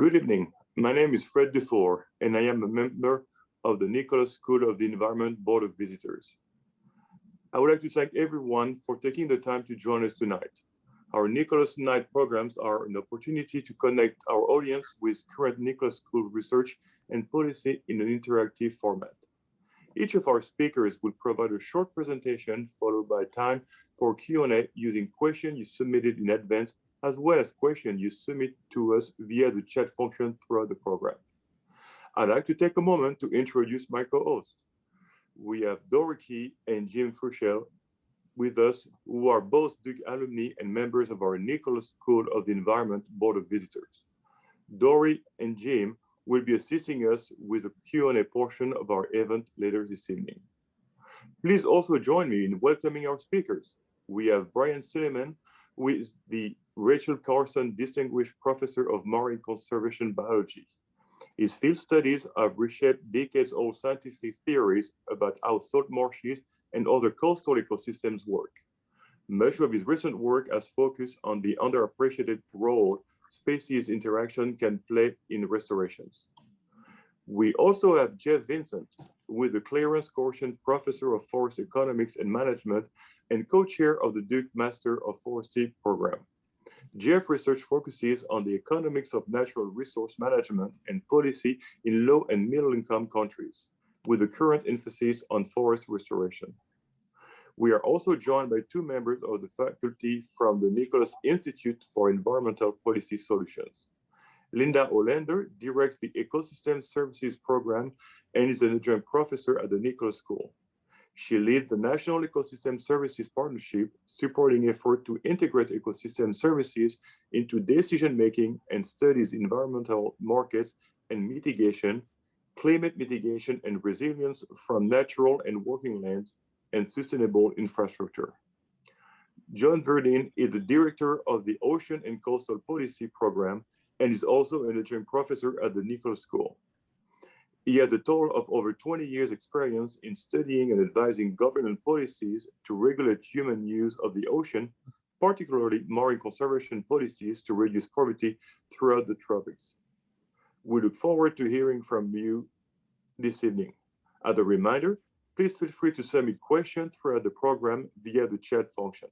Good evening. My name is Fred Dufour, and I am a member of the Nicholas School of the Environment Board of Visitors. I would like to thank everyone for taking the time to join us tonight. Our Nicholas Night programs are an opportunity to connect our audience with current Nicholas School research and policy in an interactive format. Each of our speakers will provide a short presentation followed by time for Q&A using questions you submitted in advance, as well as questions you submit to us via the chat function throughout the program. I'd like to take a moment to introduce my co-hosts. We have Dorothy and Jim Fruchel with us, who are both Duke alumni and members of our Nicholas School of the Environment Board of Visitors. Dory and Jim will be assisting us with the Q&A portion of our event later this evening. Please also join me in welcoming our speakers. We have Brian Silliman, who is the Rachel Carson Distinguished Professor of Marine Conservation Biology. His field studies have reshaped decades-old scientific theories about how salt marshes and other coastal ecosystems work. Much of his recent work has focused on the underappreciated role species interaction can play in restorations. We also have Jeff Vincent, with the Clarence Korstian Professor of Forest Economics and Management and co-chair of the Duke Master of Forestry program. Jeff research focuses on the economics of natural resource management and policy in low and middle income countries, with a current emphasis on forest restoration. We are also joined by two members of the faculty from the Nicholas Institute for Environmental Policy Solutions. Lydia Olander directs the Ecosystem Services Program and is an adjunct professor at the Nicholas School. She leads the National Ecosystem Services Partnership, supporting effort to integrate ecosystem services into decision-making and studies environmental markets and mitigation, climate mitigation and resilience from natural and working lands, and sustainable infrastructure. John Virdin is the director of the Ocean and Coastal Policy Program and is also an adjunct professor at the Nicholas School. He has a total of over 20 years experience in studying and advising government policies to regulate human use of the ocean, particularly marine conservation policies to reduce poverty throughout the tropics. We look forward to hearing from you this evening. As a reminder, please feel free to submit questions throughout the program via the chat function.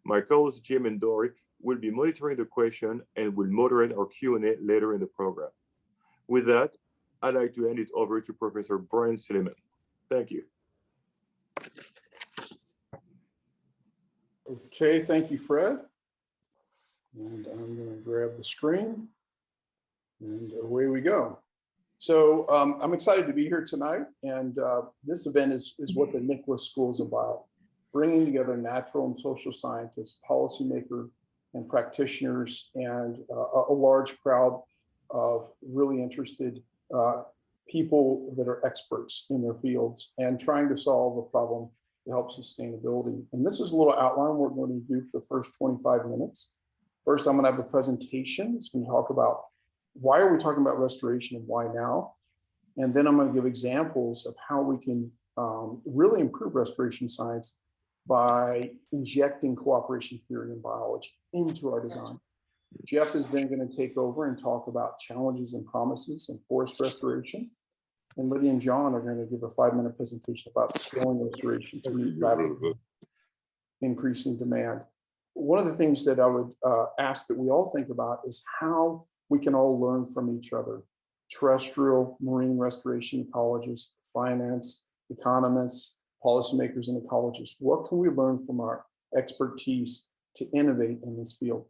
My co-hosts Jim and Dory will be monitoring the question and will moderate our Q&A later in the program. With that, I'd like to hand it over to Professor Brian Silliman. Thank you. Okay, thank you, Fred. And I'm going to grab the screen and away we go. So I'm excited to be here tonight, and this event is what the Nicholas School is about, bringing together natural and social scientists, policymakers, and practitioners, and a large crowd of really interested people that are experts in their fields and trying to solve a problem to help sustainability. And this is a little outline we're going to do for the first 25 minutes. First, I'm going to have a presentation. It's going to talk about why are we talking about restoration and why now? And then I'm going to give examples of how we can really improve restoration science by injecting cooperation theory and biology into our design. Jeff is then going to take over and talk about challenges and promises in forest restoration. And Lydia and John are going to give a 5-minute presentation about scaling restoration to meet rapidly increasing demand. One of the things that I would ask that we all think about is how we can all learn from each other. Terrestrial, marine restoration ecologists, finance, economists, policymakers, and ecologists. What can we learn from our expertise to innovate in this field?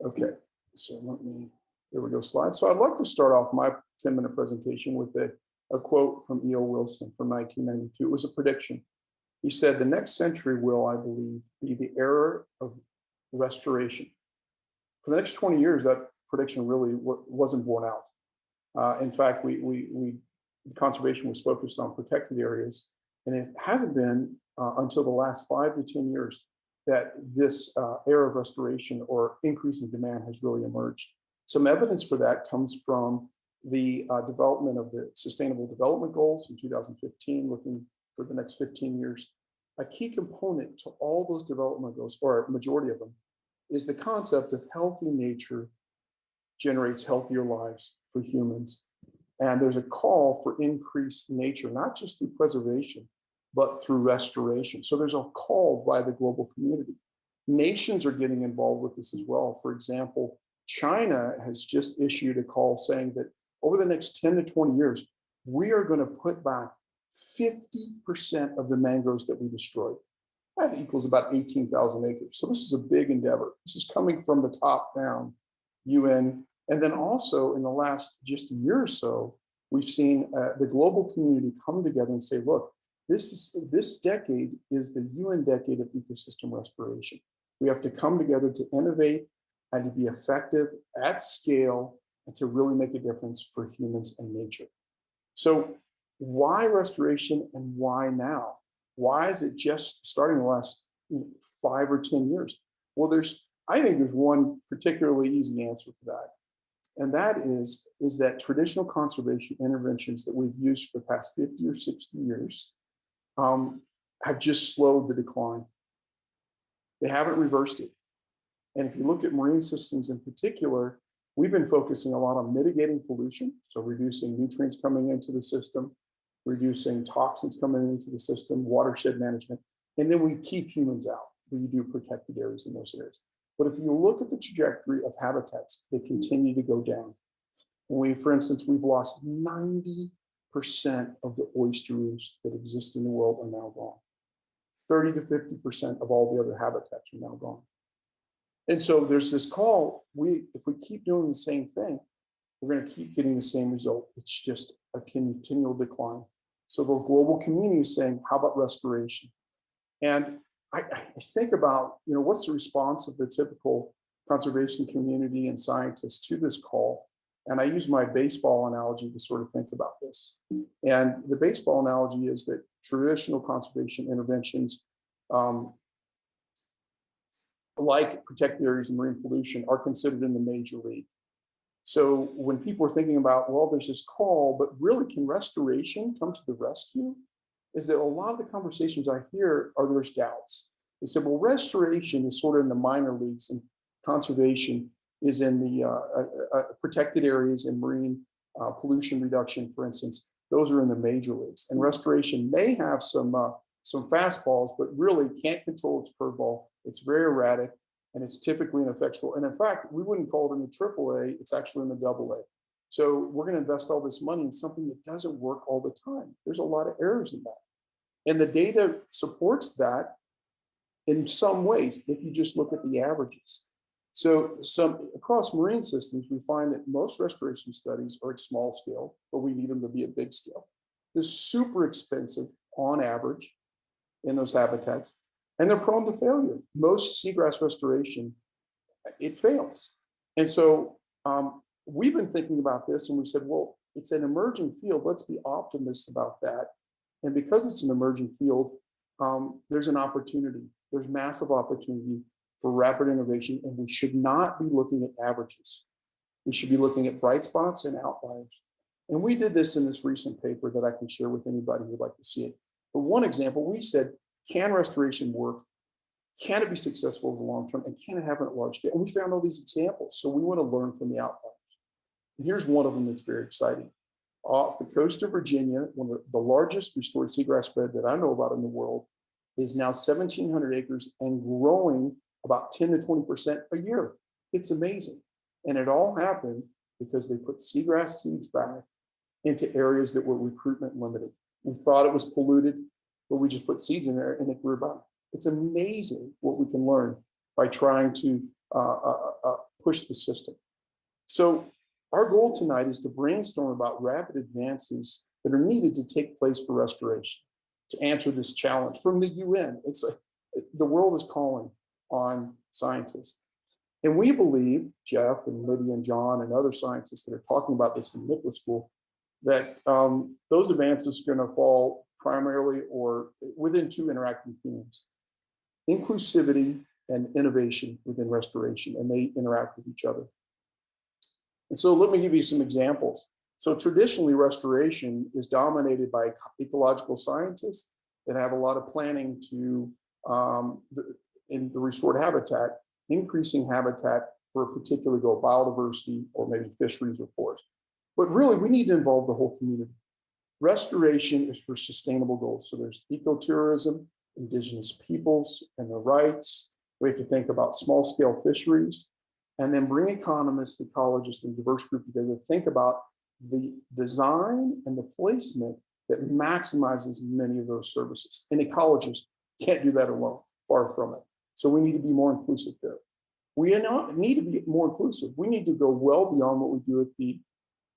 Okay, so there we go, slide. So I'd like to start off my 10-minute presentation with a quote from E.O. Wilson from 1992. It was a prediction. He said, "The next century will, I believe, be the era of restoration." For the next 20 years, that prediction really wasn't borne out. In fact, conservation was focused on protected areas, and it hasn't been until the last 5 to 10 years that this era of restoration or increasing demand has really emerged. Some evidence for that comes from the development of the Sustainable Development Goals in 2015, looking for the next 15 years. A key component to all those development goals, or a majority of them, is the concept of healthy nature generates healthier lives for humans. And there's a call for increased nature, not just through preservation, but through restoration. So there's a call by the global community. Nations are getting involved with this as well. For example, China has just issued a call saying that over the next 10 to 20 years, we are going to put back 50% of the mangroves that we destroyed. That equals about 18,000 acres. So this is a big endeavor. This is coming from the top down, UN. And then also in the last just a year or so, we've seen the global community come together and say, look, this decade is the UN decade of ecosystem restoration. We have to come together to innovate and to be effective at scale and to really make a difference for humans and nature. So why restoration and why now? Why is it just starting the last 5 or 10 years? Well, I think there's one particularly easy answer for that. And that is that traditional conservation interventions that we've used for the past 50 or 60 years have just slowed the decline. They haven't reversed it. And if you look at marine systems in particular, we've been focusing a lot on mitigating pollution, so reducing nutrients coming into the system, reducing toxins coming into the system, watershed management, and then we keep humans out. We do protected areas in those areas. But if you look at the trajectory of habitats, they continue to go down. And for instance, we've lost 90% of the oyster reefs that exist in the world are now gone. 30 to 50% of all the other habitats are now gone. And so there's this call, if we keep doing the same thing, we're going to keep getting the same result. It's just a continual decline. So the global community is saying, how about restoration? And I think about, what's the response of the typical conservation community and scientists to this call? And I use my baseball analogy to sort of think about this. And the baseball analogy is that traditional conservation interventions, like protected areas and marine pollution, are considered in the major league. So when people are thinking about, well, there's this call, but really can restoration come to the rescue? Is that a lot of the conversations I hear there's doubts. They said, well, restoration is sort of in the minor leagues and conservation is in the protected areas and marine pollution reduction, for instance. Those are in the major leagues. And restoration may have some fastballs, but really can't control its curveball. It's very erratic and it's typically ineffectual. And in fact, we wouldn't call it in the AAA, it's actually in the AA. So we're going to invest all this money in something that doesn't work all the time. There's a lot of errors in that. And the data supports that in some ways, if you just look at the averages. So across marine systems, we find that most restoration studies are at small scale, but we need them to be at big scale. They're super expensive on average in those habitats, and they're prone to failure. Most seagrass restoration, it fails. And so we've been thinking about this and we said, well, it's an emerging field. Let's be optimists about that. And because it's an emerging field, there's an opportunity. There's massive opportunity for rapid innovation, and we should not be looking at averages. We should be looking at bright spots and outliers. And we did this in this recent paper that I can share with anybody who'd like to see it. But one example, we said, can restoration work? Can it be successful over the long term? And can it happen at large scale? And we found all these examples. So we want to learn from the outliers. And here's one of them that's very exciting. Off the coast of Virginia, one of the largest restored seagrass bed that I know about in the world is now 1,700 acres and growing about 10 to 20% a year. It's amazing. And it all happened because they put seagrass seeds back into areas that were recruitment limited. We thought it was polluted, but we just put seeds in there and it grew back. It's amazing what we can learn by trying to push the system. So our goal tonight is to brainstorm about rapid advances that are needed to take place for restoration, to answer this challenge from the UN. It's the world is calling on scientists. And we believe, Jeff and Lydia and John and other scientists that are talking about this in Nicholas School, that those advances are going to fall primarily or within two interacting themes: inclusivity and innovation within restoration, and they interact with each other. And so let me give you some examples. So traditionally, restoration is dominated by ecological scientists that have a lot of planning to, in the restored habitat, increasing habitat for a particular goal, biodiversity, or maybe fisheries or forest. But really, we need to involve the whole community. Restoration is for sustainable goals. So there's ecotourism, indigenous peoples and their rights. We have to think about small-scale fisheries, and then bring economists, ecologists, and diverse group together to think about the design and the placement that maximizes many of those services. And ecologists can't do that alone, far from it. So we need to be more inclusive there. We need to be more inclusive. We need to go well beyond what we do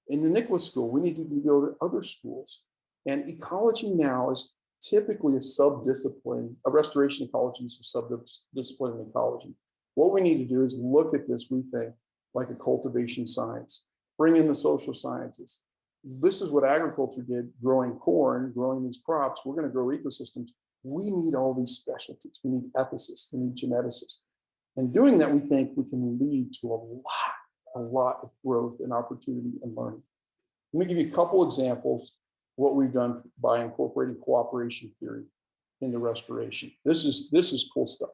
in the Nicholas School. We need to go to other schools. And ecology now is typically a sub-discipline. A restoration ecology is a sub-discipline in ecology. What we need to do is look at this, we think, like a cultivation science. Bring in the social sciences. This is what agriculture did, growing corn, growing these crops. We're going to grow ecosystems. We need all these specialties. We need ethicists, we need geneticists. And doing that, we think we can lead to a lot of growth and opportunity and learning. Let me give you a couple examples what we've done by incorporating cooperation theory into restoration. This is cool stuff.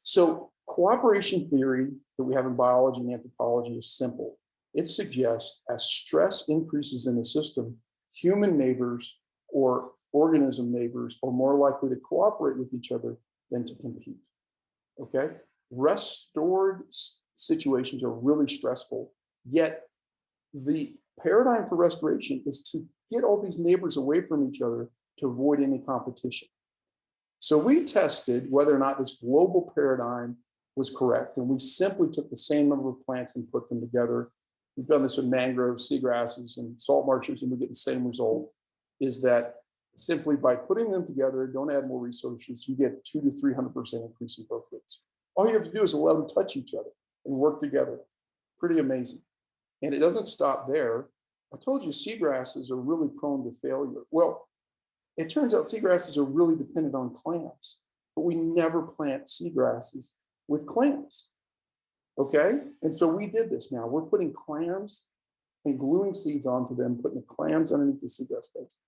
So cooperation theory that we have in biology and anthropology is simple. It suggests as stress increases in the system, human neighbors or organism neighbors are more likely to cooperate with each other than to compete. Okay? Restored situations are really stressful, yet the paradigm for restoration is to get all these neighbors away from each other to avoid any competition. So we tested whether or not this global paradigm was correct, and we simply took the same number of plants and put them together. We've done this with mangroves, seagrasses, and salt marshes, and we get the same result, is that simply by putting them together, don't add more resources, you get 200 to 300% increase in growth rates. All you have to do is let them touch each other and work together. Pretty amazing. And it doesn't stop there. I told you seagrasses are really prone to failure. Well, it turns out seagrasses are really dependent on clams, but we never plant seagrasses with clams. Okay? And so we did this now. We're putting clams and gluing seeds onto them, putting the clams underneath the seagrass beds,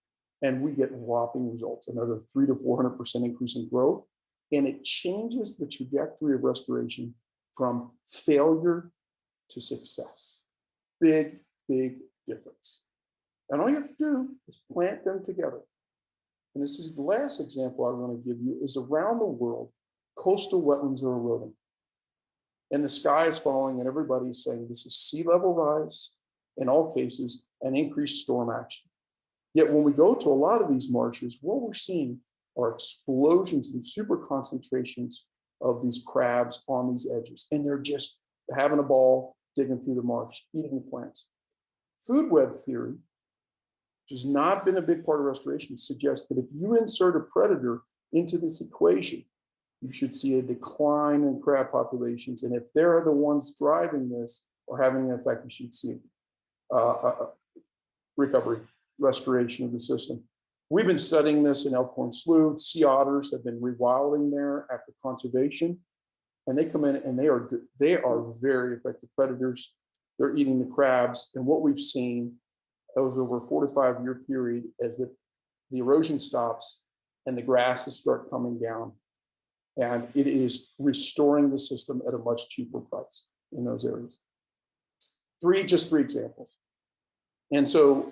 and we get whopping results, another 300 to 400% increase in growth. And it changes the trajectory of restoration from failure to success. Big, big difference. And all you have to do is plant them together. And this is the last example I want to give you is around the world, coastal wetlands are eroding. And the sky is falling and everybody's saying this is sea level rise, in all cases, and increased storm action. Yet when we go to a lot of these marshes, what we're seeing are explosions and super concentrations of these crabs on these edges. And they're just having a ball, digging through the marsh, eating the plants. Food web theory, which has not been a big part of restoration, suggests that if you insert a predator into this equation, you should see a decline in crab populations. And if they're the ones driving this or having an effect, you should see recovery, restoration of the system. We've been studying this in Elkhorn Slough. Sea otters have been rewilding there after conservation, and they come in and they are very effective predators. They're eating the crabs, and what we've seen over a 4 to 5 year period is that the erosion stops and the grasses start coming down, and it is restoring the system at a much cheaper price in those areas. Just three examples. And so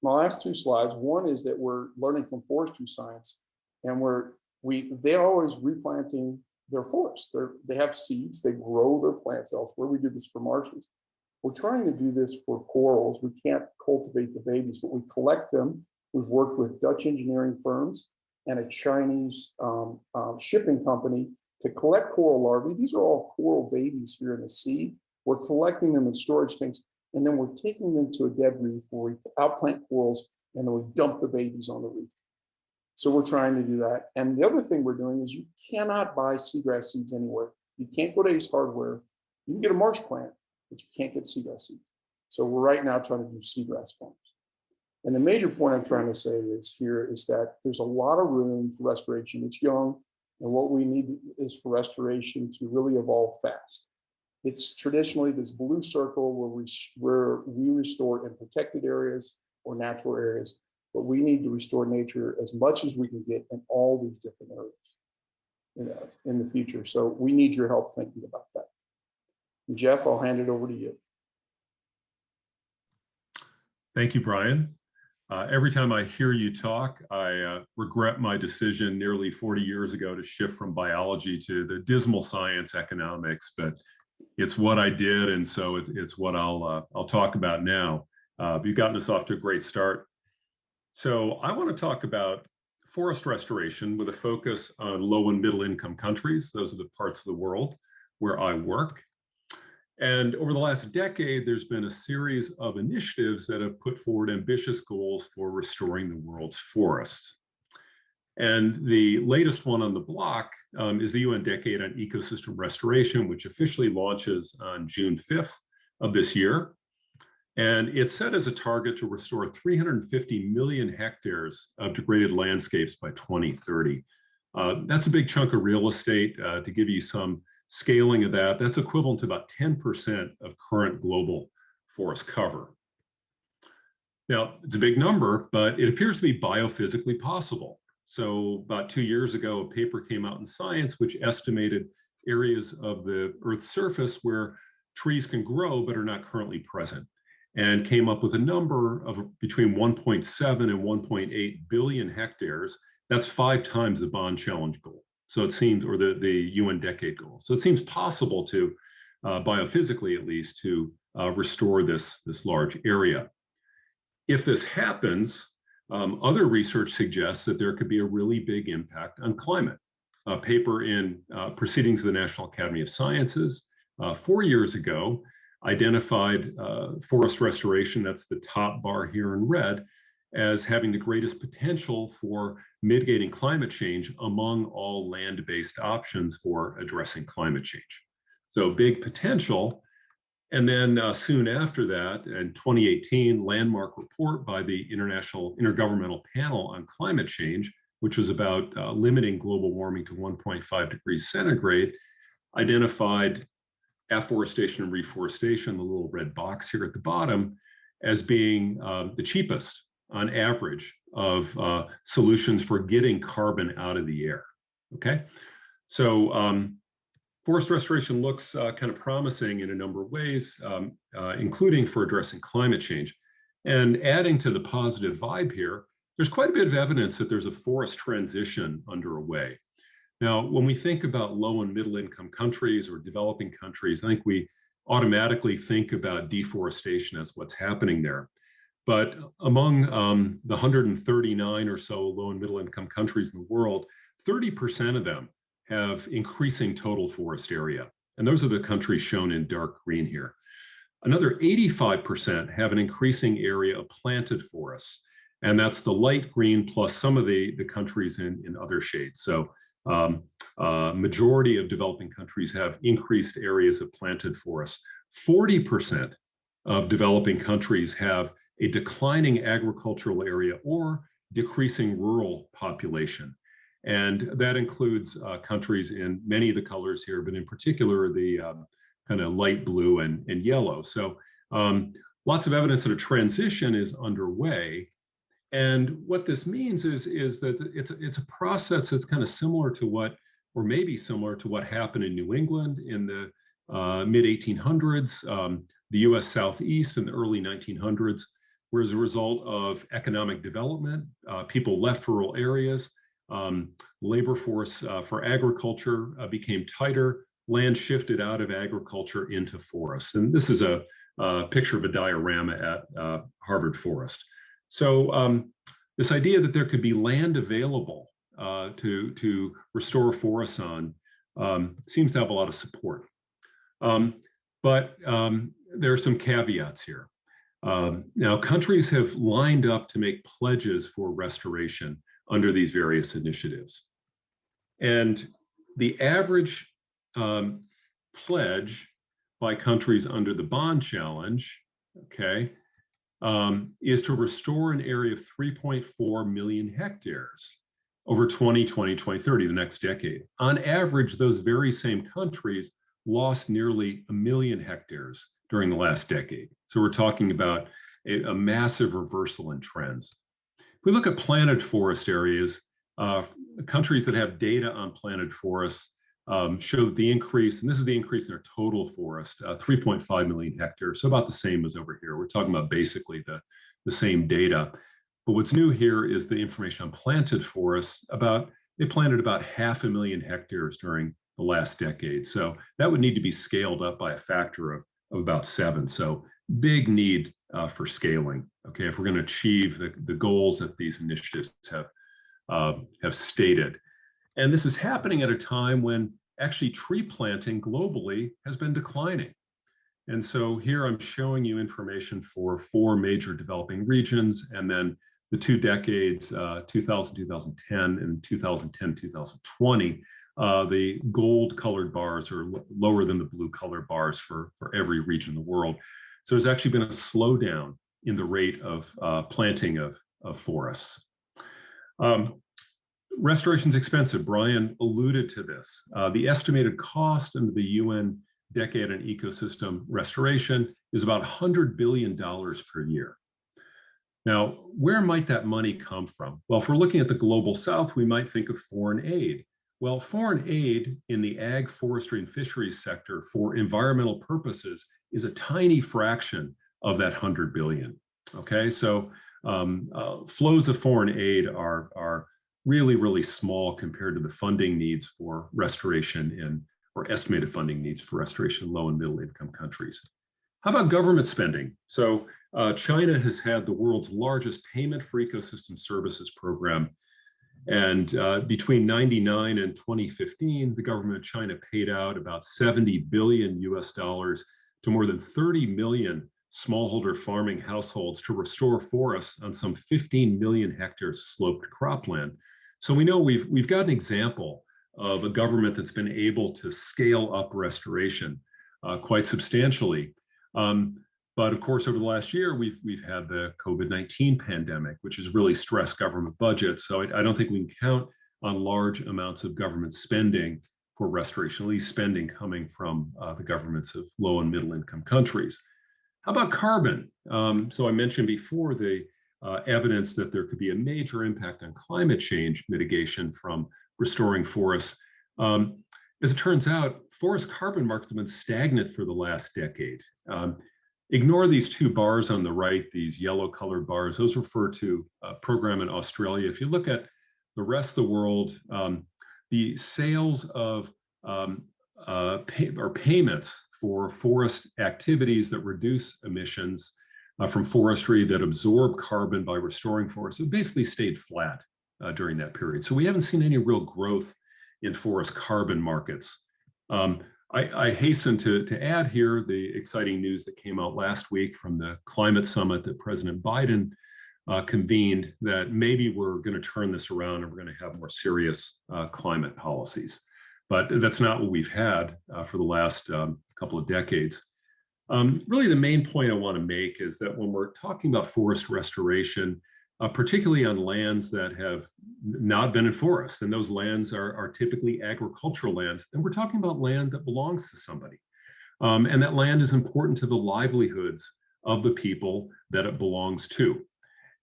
my last two slides, one is that we're learning from forestry science, and they're always replanting their forests. They have seeds, they grow their plants elsewhere. We do this for marshes. We're trying to do this for corals. We can't cultivate the babies, but we collect them. We've worked with Dutch engineering firms and a Chinese shipping company to collect coral larvae. These are all coral babies here in the sea. We're collecting them in storage tanks, and then we're taking them to a dead reef where we outplant corals, and then we dump the babies on the reef. So we're trying to do that. And the other thing we're doing is you cannot buy seagrass seeds anywhere. You can't go to Ace Hardware. You can get a marsh plant, but you can't get seagrass seeds. So we're right now trying to do seagrass farms. And the major point I'm trying to say is that there's a lot of room for restoration. It's young, and what we need is for restoration to really evolve fast. It's traditionally this blue circle where we restore in protected areas or natural areas, but we need to restore nature as much as we can get in all these different areas in the future. So we need your help thinking about that. Jeff, I'll hand it over to you. Thank you, Brian. Every time I hear you talk, I regret my decision nearly 40 years ago to shift from biology to the dismal science economics, but it's what I did, and so it's what I'll talk about now. You've gotten us off to a great start. So I want to talk about forest restoration with a focus on low and middle income countries. Those are the parts of the world where I work. And over the last decade, there's been a series of initiatives that have put forward ambitious goals for restoring the world's forests. And the latest one on the block is the UN Decade on Ecosystem Restoration, which officially launches on June 5th of this year. And it's set as a target to restore 350 million hectares of degraded landscapes by 2030. That's a big chunk of real estate. To give you some scaling of that, that's equivalent to about 10% of current global forest cover. Now, it's a big number, but it appears to be biophysically possible. So about 2 years ago, a paper came out in Science which estimated areas of the Earth's surface where trees can grow but are not currently present, and came up with a number of between 1.7 and 1.8 billion hectares. That's 5 times the Bond Challenge goal. So it seems, or the UN Decade goal. So it seems possible to, biophysically at least, to restore this large area. If this happens, other research suggests that there could be a really big impact on climate. A paper in Proceedings of the National Academy of Sciences 4 years ago identified forest restoration, that's the top bar here in red, as having the greatest potential for mitigating climate change among all land-based options for addressing climate change. So big potential. And then soon after that, in 2018, landmark report by the Intergovernmental Panel on Climate Change, which was about limiting global warming to 1.5 degrees centigrade, identified afforestation and reforestation, the little red box here at the bottom, as being the cheapest on average of solutions for getting carbon out of the air, okay? So forest restoration looks kind of promising in a number of ways, including for addressing climate change. And adding to the positive vibe here, there's quite a bit of evidence that there's a forest transition underway. Now, when we think about low and middle income countries or developing countries, I think we automatically think about deforestation as what's happening there. But among the 139 or so low and middle income countries in the world, 30% of them have increasing total forest area. And those are the countries shown in dark green here. Another 85% have an increasing area of planted forests. And that's the light green plus some of the countries in other shades. So majority of developing countries have increased areas of planted forests. 40% of developing countries have a declining agricultural area or decreasing rural population. And that includes countries in many of the colors here, but in particular, the kind of light blue and yellow. So lots of evidence that a transition is underway. And what this means is that it's a process that's kind of similar to what, or maybe similar to what happened in New England in the mid-1800s, the US Southeast in the early 1900s, where as a result of economic development, people left rural areas, labor force for agriculture became tighter, land shifted out of agriculture into forests. And this is a picture of a diorama at Harvard Forest. So this idea that there could be land available to restore forests on seems to have a lot of support. But there are some caveats here. Now, countries have lined up to make pledges for restoration under these various initiatives. And the average pledge by countries under the Bond Challenge, okay, is to restore an area of 3.4 million hectares over 2020, 2030, the next decade. On average, those very same countries lost nearly 1 million hectares during the last decade. So we're talking about a massive reversal in trends. If we look at planted forest areas, countries that have data on planted forests showed the increase, and this is the increase in our total forest, 3.5 million hectares, so about the same as over here. We're talking about basically the same data. But what's new here is the information on planted forests. They planted about 500,000 hectares during the last decade. So that would need to be scaled up by a factor of about 7. So big need for scaling, okay, if we're going to achieve the goals that these initiatives have stated. And this is happening at a time when actually tree planting globally has been declining. And so here I'm showing you information for 4 major developing regions, and then the 2 decades, 2000, 2010, and 2010, 2020. The gold colored bars are lower than the blue colored bars for every region in the world. So there's actually been a slowdown in the rate of planting of forests. Restoration is expensive. Brian alluded to this. The estimated cost under the UN Decade on Ecosystem Restoration is about $100 billion per year. Now, where might that money come from? Well, if we're looking at the global south, we might think of foreign aid. Well, foreign aid in the ag, forestry, and fisheries sector for environmental purposes is a tiny fraction of that 100 billion. Okay, so flows of foreign aid are really, really small compared to the funding needs for restoration or estimated funding needs for restoration in low and middle income countries. How about government spending? So China has had the world's largest payment for ecosystem services program. And between 1999 and 2015, the government of China paid out about 70 billion US dollars to more than 30 million smallholder farming households to restore forests on some 15 million hectares of sloped cropland. So we know we've got an example of a government that's been able to scale up restoration quite substantially. But of course, over the last year, we've had the COVID-19 pandemic, which has really stressed government budgets. So I don't think we can count on large amounts of government spending for restoration, at least spending coming from the governments of low and middle income countries. How about carbon? So I mentioned before the evidence that there could be a major impact on climate change mitigation from restoring forests. As it turns out, forest carbon markets have been stagnant for the last decade. Ignore these 2 bars on the right, these yellow colored bars. Those refer to a program in Australia. If you look at the rest of the world, the sales of payments for forest activities that reduce emissions from forestry, that absorb carbon by restoring forests, have basically stayed flat during that period. So we haven't seen any real growth in forest carbon markets. I hasten to add here the exciting news that came out last week from the climate summit that President Biden convened, that maybe we're going to turn this around and we're going to have more serious climate policies. But that's not what we've had for the last couple of decades. Really, the main point I want to make is that when we're talking about forest restoration, particularly on lands that have not been in forest, and those lands are typically agricultural lands, then we're talking about land that belongs to somebody. And that land is important to the livelihoods of the people that it belongs to.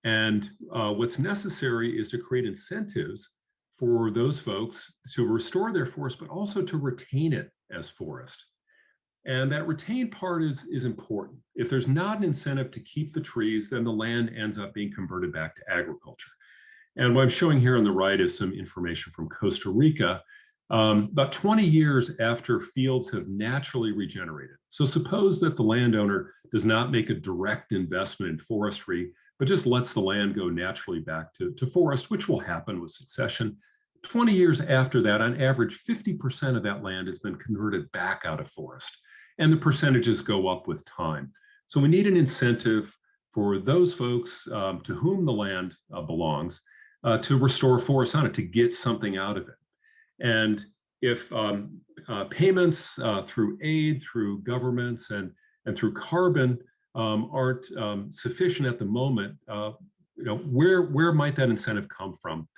And what's necessary is to create incentives for those folks to restore their forest, but also to retain it as forest. And that retained part is important. If there's not an incentive to keep the trees, then the land ends up being converted back to agriculture. And what I'm showing here on the right is some information from Costa Rica, about 20 years after fields have naturally regenerated. So suppose that the landowner does not make a direct investment in forestry, but just lets the land go naturally back to forest, which will happen with succession. 20 years after that, on average, 50% of that land has been converted back out of forest. And the percentages go up with time. So we need an incentive for those folks to whom the land belongs to restore forest on it, to get something out of it. And if payments through aid, through governments, and through carbon aren't sufficient at the moment, where might that incentive come from?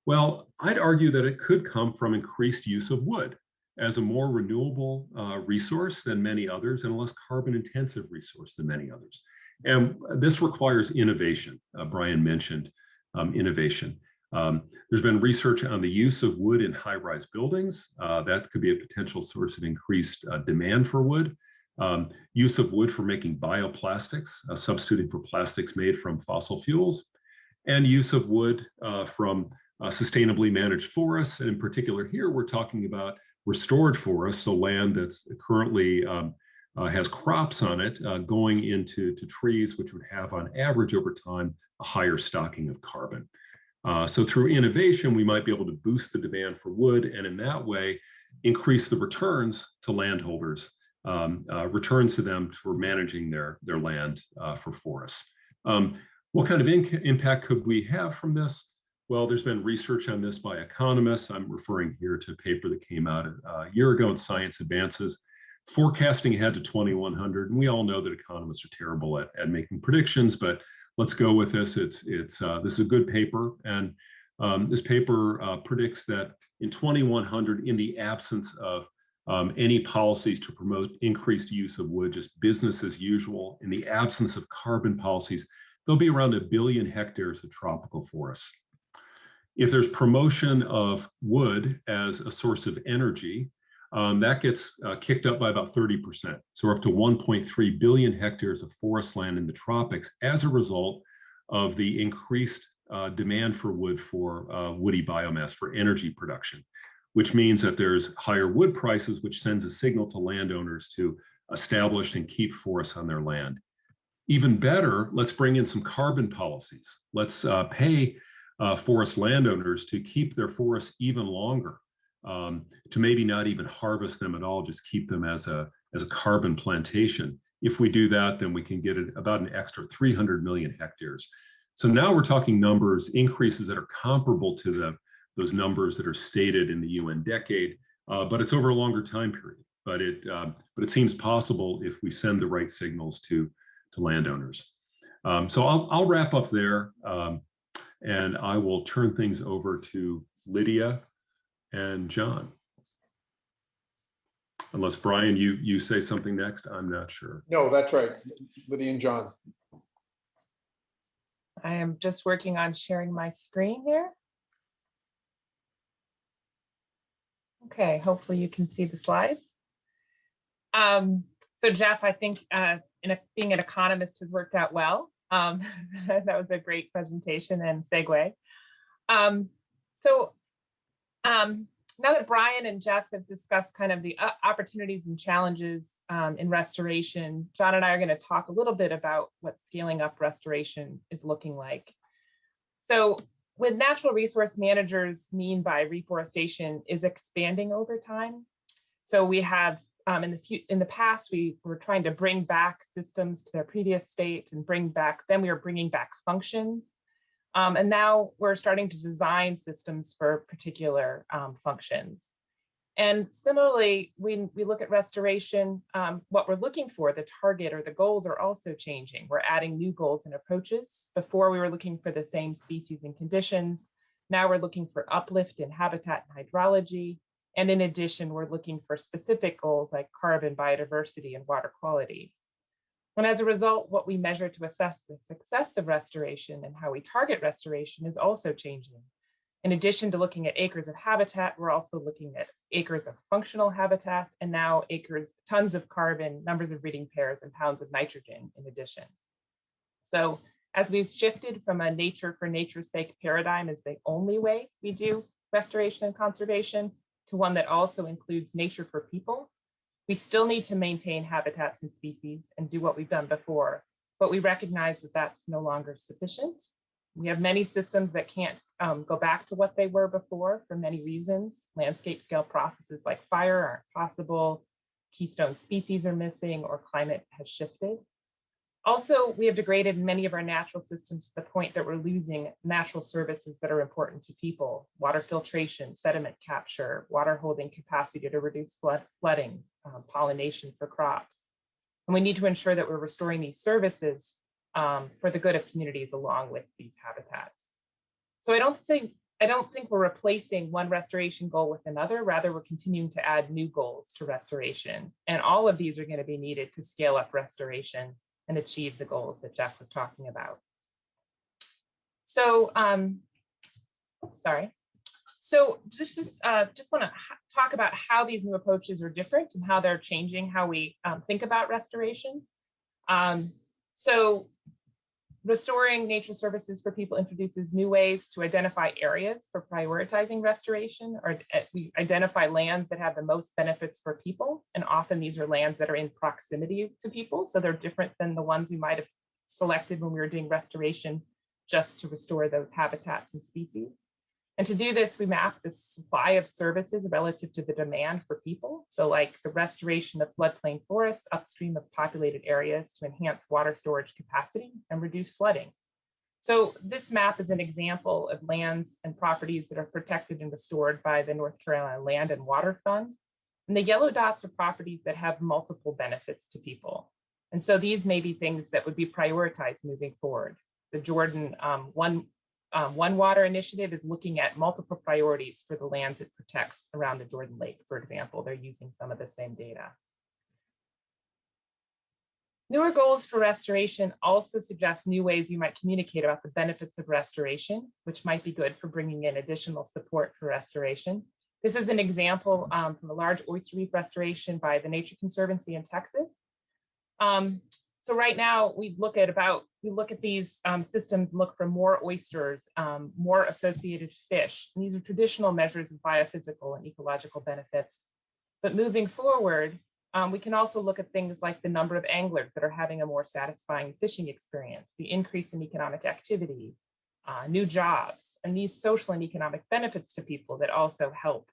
Well, I'd argue that it could come from increased use of wood as a more renewable resource than many others, and a less carbon-intensive resource than many others. And this requires innovation. Brian mentioned innovation. There's been research on the use of wood in high-rise buildings. That could be a potential source of increased demand for wood. Use of wood for making bioplastics, substituting for plastics made from fossil fuels, and use of wood from sustainably managed forests. And in particular here, we're talking about restored forests, so land that's currently has crops on it going into trees, which would have on average over time a higher stocking of carbon. So through innovation, we might be able to boost the demand for wood and in that way increase the returns to landholders, returns to them for managing their land for forests. What kind of impact could we have from this? Well, there's been research on this by economists. I'm referring here to a paper that came out a year ago in Science Advances, forecasting ahead to 2100. And we all know that economists are terrible at making predictions, but let's go with this. This is a good paper. And this paper predicts that in 2100, in the absence of any policies to promote increased use of wood, just business as usual, in the absence of carbon policies, there'll be around 1 billion hectares of tropical forests. If there's promotion of wood as a source of energy, that gets kicked up by about 30%. So we're up to 1.3 billion hectares of forest land in the tropics as a result of the increased demand for wood for woody biomass for energy production, which means that there's higher wood prices, which sends a signal to landowners to establish and keep forests on their land. Even better, let's bring in some carbon policies. Let's pay forest landowners to keep their forests even longer, to maybe not even harvest them at all, just keep them as a carbon plantation. If we do that, then we can get about an extra 300 million hectares. So now we're talking numbers, increases that are comparable to those numbers that are stated in the UN decade, but it's over a longer time period. But it seems possible if we send the right signals to landowners. So I'll wrap up there, and I will turn things over to Lydia and John. Unless Brian, you say something next, I'm not sure. No, that's right. Lydia and John. I am just working on sharing my screen here. Okay, hopefully you can see the slides. So Jeff, I think being an economist has worked out well. That was a great presentation and segue. Now that Brian and Jeff have discussed kind of the opportunities and challenges in restoration, John and I are going to talk a little bit about what scaling up restoration is looking like. So what natural resource managers mean by reforestation is expanding over time. So we have in the past, we were trying to bring back systems to their previous state and then we were bringing back functions. And now we're starting to design systems for particular functions. And similarly, when we look at restoration, what we're looking for, the target or the goals are also changing. We're adding new goals and approaches. Before we were looking for the same species and conditions. Now we're looking for uplift in habitat and hydrology. And in addition, we're looking for specific goals like carbon, biodiversity, and water quality. And as a result, what we measure to assess the success of restoration and how we target restoration is also changing. In addition to looking at acres of habitat, we're also looking at acres of functional habitat, and now tons of carbon, numbers of breeding pairs, and pounds of nitrogen in addition. So as we've shifted from a nature for nature's sake paradigm as the only way we do restoration and conservation to one that also includes nature for people, we still need to maintain habitats and species and do what we've done before, but we recognize that that's no longer sufficient. We have many systems that can't go back to what they were before for many reasons. Landscape scale processes like fire aren't possible, keystone species are missing, or climate has shifted. Also, we have degraded many of our natural systems to the point that we're losing natural services that are important to people: water filtration, sediment capture, water holding capacity to reduce flooding, pollination for crops. And we need to ensure that we're restoring these services for the good of communities along with these habitats. So I don't think we're replacing one restoration goal with another. Rather, we're continuing to add new goals to restoration. And all of these are going to be needed to scale up restoration and achieve the goals that Jeff was talking about. So Sorry. So just want to talk about how these new approaches are different and how they're changing how we think about restoration. So restoring nature services for people introduces new ways to identify areas for prioritizing restoration, or we identify lands that have the most benefits for people. And often these are lands that are in proximity to people. So they're different than the ones we might have selected when we were doing restoration just to restore those habitats and species. And to do this, we map the supply of services relative to the demand for people. So like the restoration of floodplain forests upstream of populated areas to enhance water storage capacity and reduce flooding. So this map is an example of lands and properties that are protected and restored by the North Carolina Land and Water Fund. And the yellow dots are properties that have multiple benefits to people. And so these may be things that would be prioritized moving forward. The Jordan One Water Initiative is looking at multiple priorities for the lands it protects around the Jordan Lake, for example. They're using some of the same data. Newer goals for restoration also suggest new ways you might communicate about the benefits of restoration, which might be good for bringing in additional support for restoration. This is an example from a large oyster reef restoration by the Nature Conservancy in Texas. So right now we look at these systems, look for more oysters, more associated fish. And these are traditional measures of biophysical and ecological benefits. But moving forward, we can also look at things like the number of anglers that are having a more satisfying fishing experience, the increase in economic activity, new jobs, and these social and economic benefits to people that also help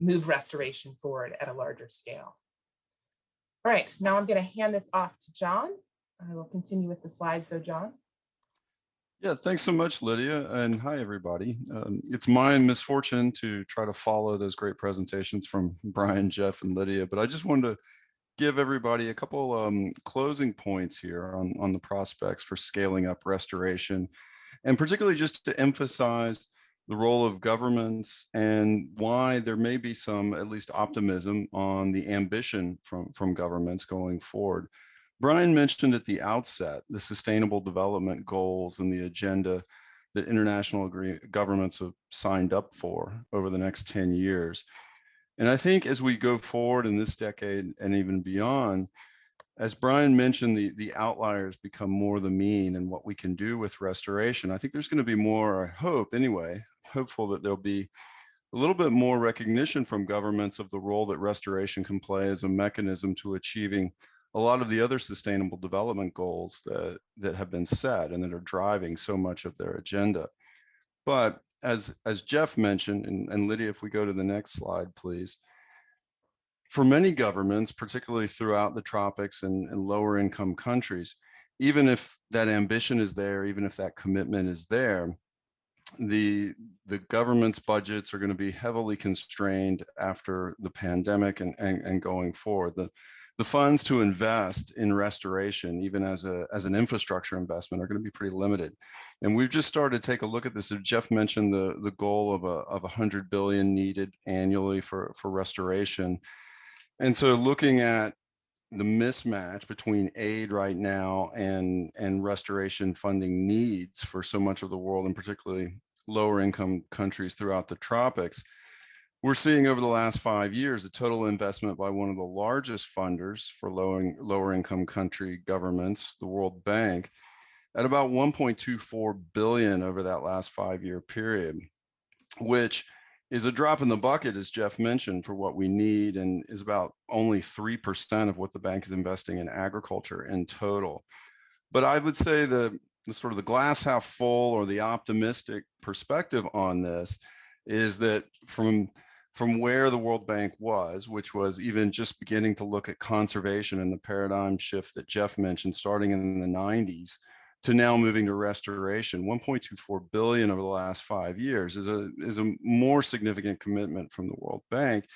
move restoration forward at a larger scale. All right, now I'm going to hand this off to John. I will continue with the slides. So John. Yeah, thanks so much, Lydia, and hi, everybody. It's my misfortune to try to follow those great presentations from Brian, Jeff, and Lydia, but I just wanted to give everybody a couple closing points here on the prospects for scaling up restoration, and particularly just to emphasize the role of governments and why there may be some, at least, optimism on the ambition from governments going forward. Brian mentioned at the outset the Sustainable Development Goals and the agenda that international governments have signed up for over the next 10 years. And I think as we go forward in this decade and even beyond, as Brian mentioned, the outliers become more the mean and what we can do with restoration. I think there's going to be more, I hope anyway, hopeful that there'll be a little bit more recognition from governments of the role that restoration can play as a mechanism to achieving a lot of the other sustainable development goals that have been set and that are driving so much of their agenda. But as Jeff mentioned, and Lydia, if we go to the next slide, please. For many governments, particularly throughout the tropics and lower income countries, even if that ambition is there, even if that commitment is there, the government's budgets are going to be heavily constrained after the pandemic and going forward. The funds to invest in restoration, even as an infrastructure investment, are going to be pretty limited. And we've just started to take a look at this. Jeff mentioned the goal of 100 billion needed annually for restoration. And so looking at the mismatch between aid right now and restoration funding needs for so much of the world, and particularly lower income countries throughout the tropics, we're seeing over the last 5 years a total investment by one of the largest funders for lower income country governments, the World Bank, at about 1.24 billion over that last 5-year period, which is a drop in the bucket, as Jeff mentioned, for what we need, and is about only 3% of what the bank is investing in agriculture in total. But I would say the sort of the glass half full, or the optimistic perspective on this, is that from where the World Bank was, which was even just beginning to look at conservation and the paradigm shift that Jeff mentioned starting in the 90s, to now moving to restoration, 1.24 billion over the last 5 years is a more significant commitment from the World Bank.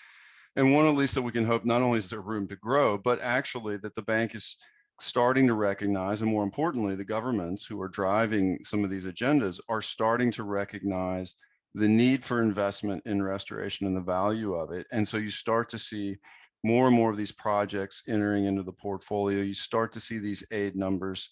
And one, at least, that we can hope not only is there room to grow, but actually that the bank is starting to recognize, and more importantly, the governments who are driving some of these agendas are starting to recognize the need for investment in restoration and the value of it. And so you start to see more and more of these projects entering into the portfolio. You start to see these aid numbers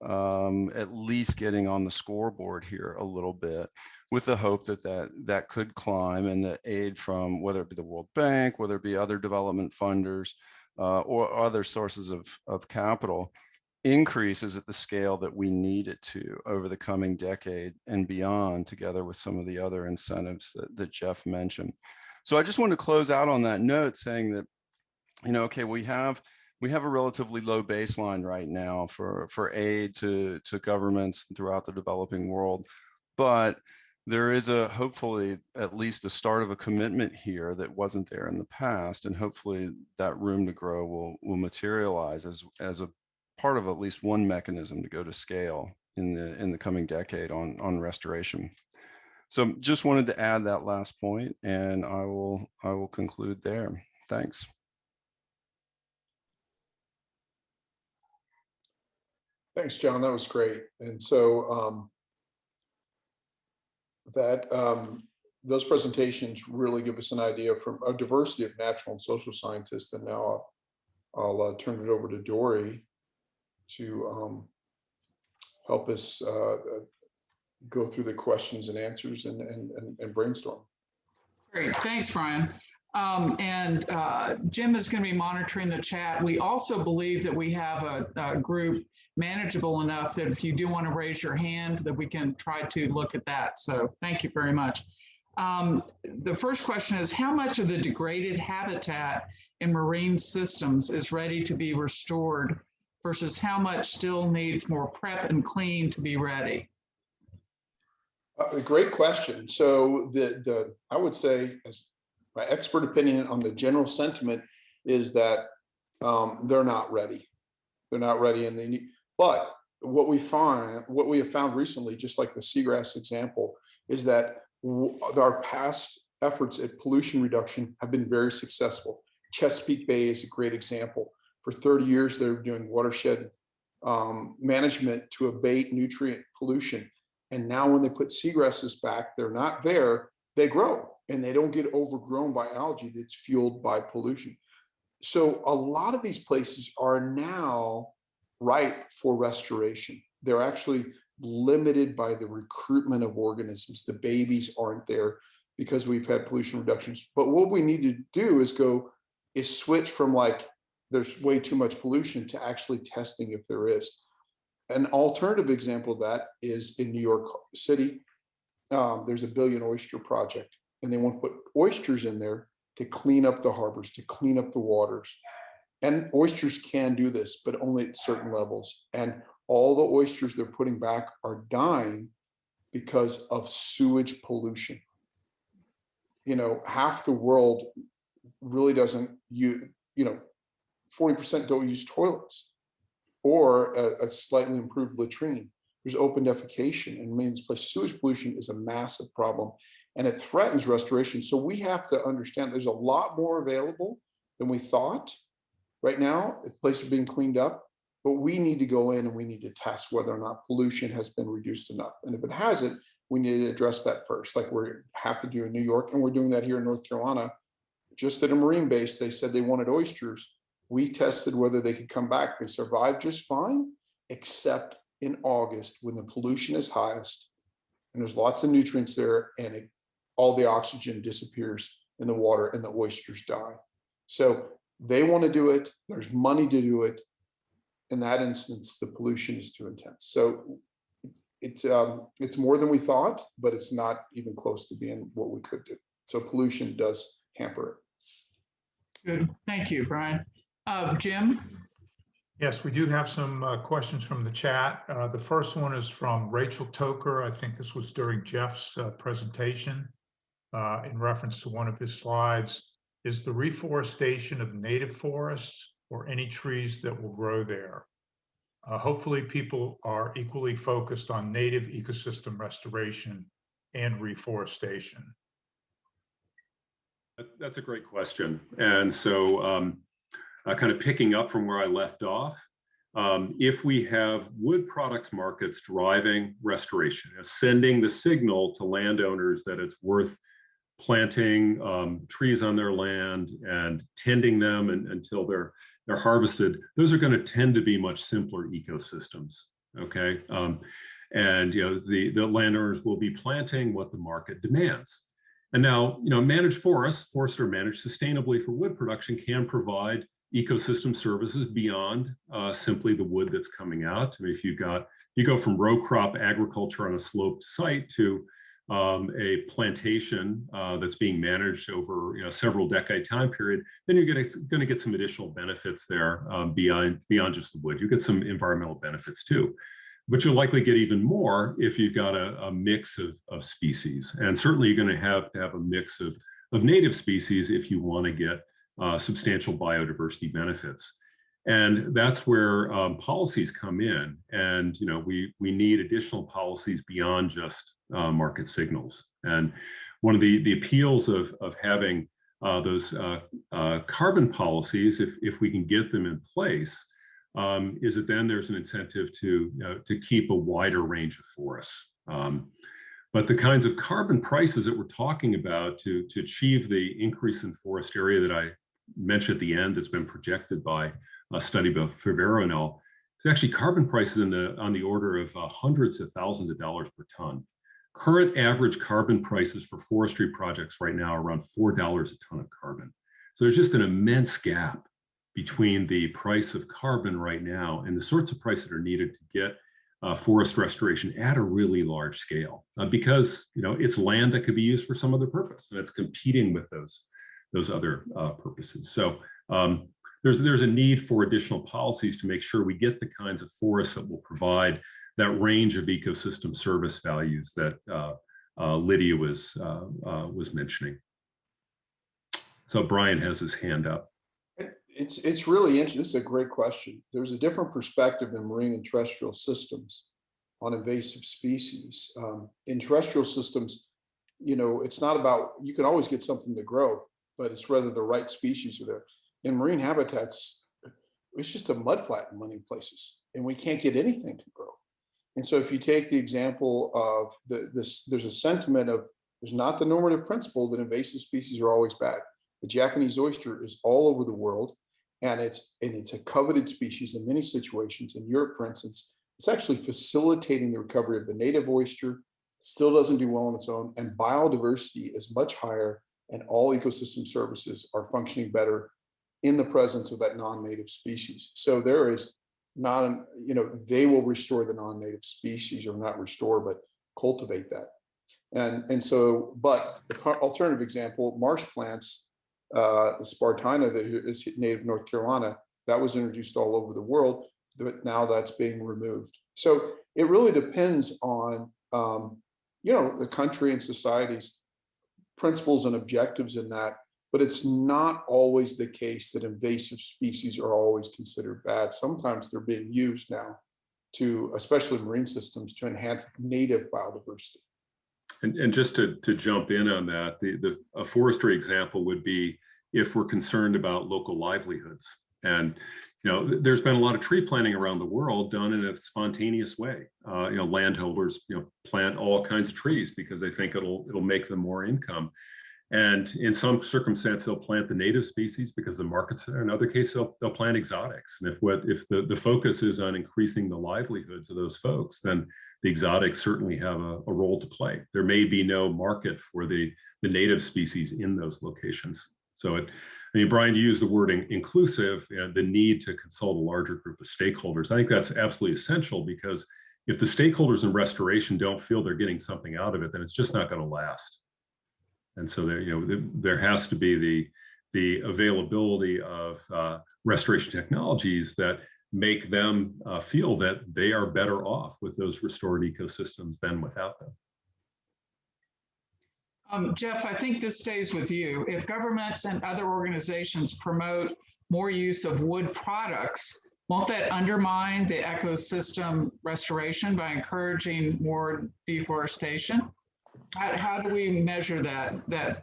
at least getting on the scoreboard here a little bit, with the hope that that could climb, and the aid from, whether it be the World Bank, whether it be other development funders, or other sources of capital, increases at the scale that we need it to over the coming decade and beyond, together with some of the other incentives that Jeff mentioned. So I just want to close out on that note saying that, okay, we have a relatively low baseline right now for aid to governments throughout the developing world, but there is hopefully at least a start of a commitment here that wasn't there in the past, and hopefully that room to grow will materialize as a part of at least one mechanism to go to scale in the coming decade on restoration. So just wanted to add that last point, and I will conclude there. Thanks. Thanks, John. That was great. And so those presentations really give us an idea from a diversity of natural and social scientists. And now I'll turn it over to Dory to help us go through the questions and answers and brainstorm. Great, thanks, Brian. Jim is going to be monitoring the chat. We also believe that we have a group manageable enough that if you do want to raise your hand, that we can try to look at that. So thank you very much. The first question is, how much of the degraded habitat in marine systems is ready to be restored versus how much still needs more prep and clean to be ready? A great question. So I would say, as my expert opinion on the general sentiment is that they're not ready. They're not ready, and they need. But what we have found recently, just like the seagrass example, is that our past efforts at pollution reduction have been very successful. Chesapeake Bay is a great example. For 30 years, they were doing watershed management to abate nutrient pollution. And now when they put seagrasses back, they're not there, they grow, and they don't get overgrown by algae that's fueled by pollution. So a lot of these places are now ripe for restoration. They're actually limited by the recruitment of organisms. The babies aren't there because we've had pollution reductions. But what we need to do is switch from like, there's way too much pollution to actually testing if there is. An alternative example of that is in New York City. There's a billion oyster project, and they want to put oysters in there to clean up the harbors, to clean up the waters. And oysters can do this, but only at certain levels. And all the oysters they're putting back are dying because of sewage pollution. Half the world really doesn't use, 40% don't use toilets or a slightly improved latrine. There's open defecation, and in this place, sewage pollution is a massive problem, and it threatens restoration. So we have to understand there's a lot more available than we thought. Right now, the place is being cleaned up, but we need to go in and we need to test whether or not pollution has been reduced enough. And if it hasn't, we need to address that first, like we have to do in New York, and we're doing that here in North Carolina. Just at a marine base, they said they wanted oysters. We tested whether they could come back. They survived just fine, except in August when the pollution is highest and there's lots of nutrients there, and all the oxygen disappears in the water and the oysters die. So they want to do it. There's money to do it. In that instance, the pollution is too intense. So it's more than we thought, but it's not even close to being what we could do. So pollution does hamper it. Good. Thank you, Brian. Jim? Yes, we do have some questions from the chat. The first one is from Rachel Toker. I think this was during Jeff's presentation in reference to one of his slides. Is the reforestation of native forests or any trees that will grow there? Hopefully people are equally focused on native ecosystem restoration and reforestation. That's a great question. And so kind of picking up from where I left off, if we have wood products markets driving restoration, sending the signal to landowners that it's worth planting trees on their land and tending them until they're harvested, those are going to tend to be much simpler ecosystems. okay? And the landowners will be planting what the market demands. And now, managed forests are managed sustainably for wood production, can provide ecosystem services beyond simply the wood that's coming out. I mean, if you go from row crop agriculture on a sloped site to a plantation that's being managed over several decade time period, then you're going to get some additional benefits there beyond just the wood. You get some environmental benefits too. But you'll likely get even more if you've got a mix of species. And certainly you're going to have a mix of native species if you want to get substantial biodiversity benefits. And that's where policies come in. And we need additional policies beyond just market signals. And one of the appeals of having those carbon policies, if we can get them in place, is that then there's an incentive to keep a wider range of forests. But the kinds of carbon prices that we're talking about to achieve the increase in forest area that I mentioned at the end that's been projected by a study by Favero and all, it's actually carbon prices on the order of hundreds of thousands of dollars per ton. Current average carbon prices for forestry projects right now are around $4 a ton of carbon. So there's just an immense gap between the price of carbon right now and the sorts of prices that are needed to get forest restoration at a really large scale, because it's land that could be used for some other purpose, and it's competing with those other purposes. So there's a need for additional policies to make sure we get the kinds of forests that will provide that range of ecosystem service values that Lydia was mentioning. So Brian has his hand up. It's really interesting. This is a great question. There's a different perspective in marine and terrestrial systems on invasive species. In terrestrial systems, it's not about, you can always get something to grow, but it's whether the right species are there. In marine habitats, it's just a mudflat in many places, and we can't get anything to grow. And so if you take the example of there's a sentiment of, there's not the normative principle that invasive species are always bad. The Japanese oyster is all over the world, and it's a coveted species in many situations. In Europe, for instance, it's actually facilitating the recovery of the native oyster. It still doesn't do well on its own, and biodiversity is much higher, and all ecosystem services are functioning better in the presence of that non-native species. So there is not, they will restore the non-native species, or not restore, but cultivate that. And so, but the alternative example, marsh plants, the Spartina that is native North Carolina, that was introduced all over the world, but now that's being removed. So it really depends on, the country and society's principles and objectives in that, but it's not always the case that invasive species are always considered bad. Sometimes they're being used now to, especially marine systems, to enhance native biodiversity. And just to jump in on that, a forestry example would be if we're concerned about local livelihoods. And there's been a lot of tree planting around the world done in a spontaneous way. Landholders plant all kinds of trees because they think it'll make them more income. And in some circumstances, they'll plant the native species because the market's there. In other cases, they'll plant exotics. And if the focus is on increasing the livelihoods of those folks, then the exotics certainly have a role to play. There may be no market for the native species in those locations. So Brian, you used the word inclusive, and the need to consult a larger group of stakeholders. I think that's absolutely essential, because if the stakeholders in restoration don't feel they're getting something out of it, then it's just not going to last. And so there has to be the availability of restoration technologies that make them feel that they are better off with those restored ecosystems than without them. Jeff, I think this stays with you. If governments and other organizations promote more use of wood products, won't that undermine the ecosystem restoration by encouraging more deforestation? How do we measure that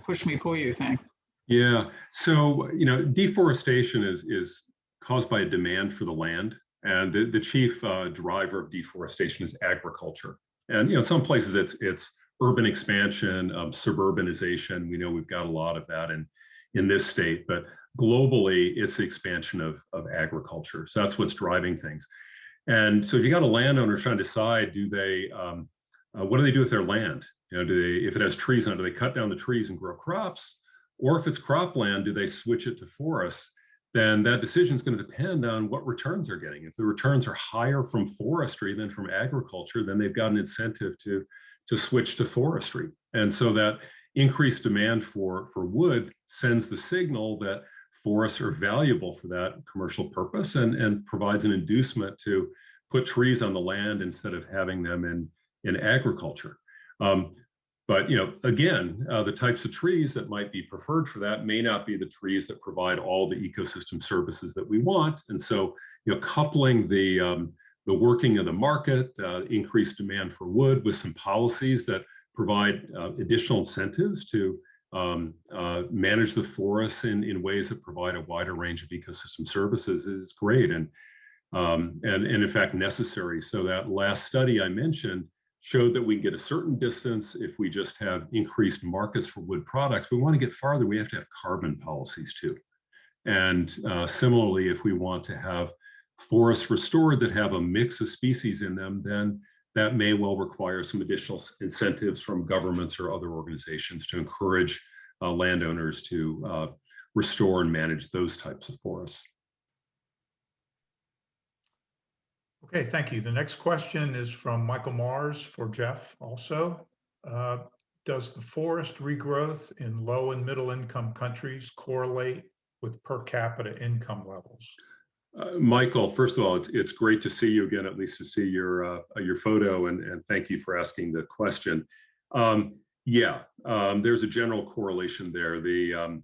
push me, pull you thing? Yeah, so, deforestation is caused by a demand for the land. And the chief driver of deforestation is agriculture. And, in some places it's urban expansion, suburbanization. We know we've got a lot of that in this state, but globally it's the expansion of agriculture. So that's what's driving things. And so if you got a landowner trying to decide, do they, what do they do with their land? You know, do they, if it has trees on it, do they cut down the trees and grow crops? Or if it's cropland, do they switch it to forests? Then that decision is going to depend on what returns they're getting. If the returns are higher from forestry than from agriculture, then they've got an incentive to switch to forestry. And so that increased demand for wood sends the signal that forests are valuable for that commercial purpose and provides an inducement to put trees on the land instead of having them in agriculture. But, you know, again, the types of trees that might be preferred for that may not be the trees that provide all the ecosystem services that we want. And so, you know, coupling the working of the market, increased demand for wood with some policies that provide additional incentives to manage the forests in ways that provide a wider range of ecosystem services is great and in fact necessary. So that last study I mentioned showed that we can get a certain distance if we just have increased markets for wood products. We want to get farther, we have to have carbon policies too. And similarly, if we want to have forests restored that have a mix of species in them, then that may well require some additional incentives from governments or other organizations to encourage landowners to restore and manage those types of forests. Okay, thank you. The next question is from Michael Mars for Jeff also. Does the forest regrowth in low and middle income countries correlate with per capita income levels? Michael, first of all, it's great to see you again, at least to see your photo, and thank you for asking the question. There's a general correlation there. The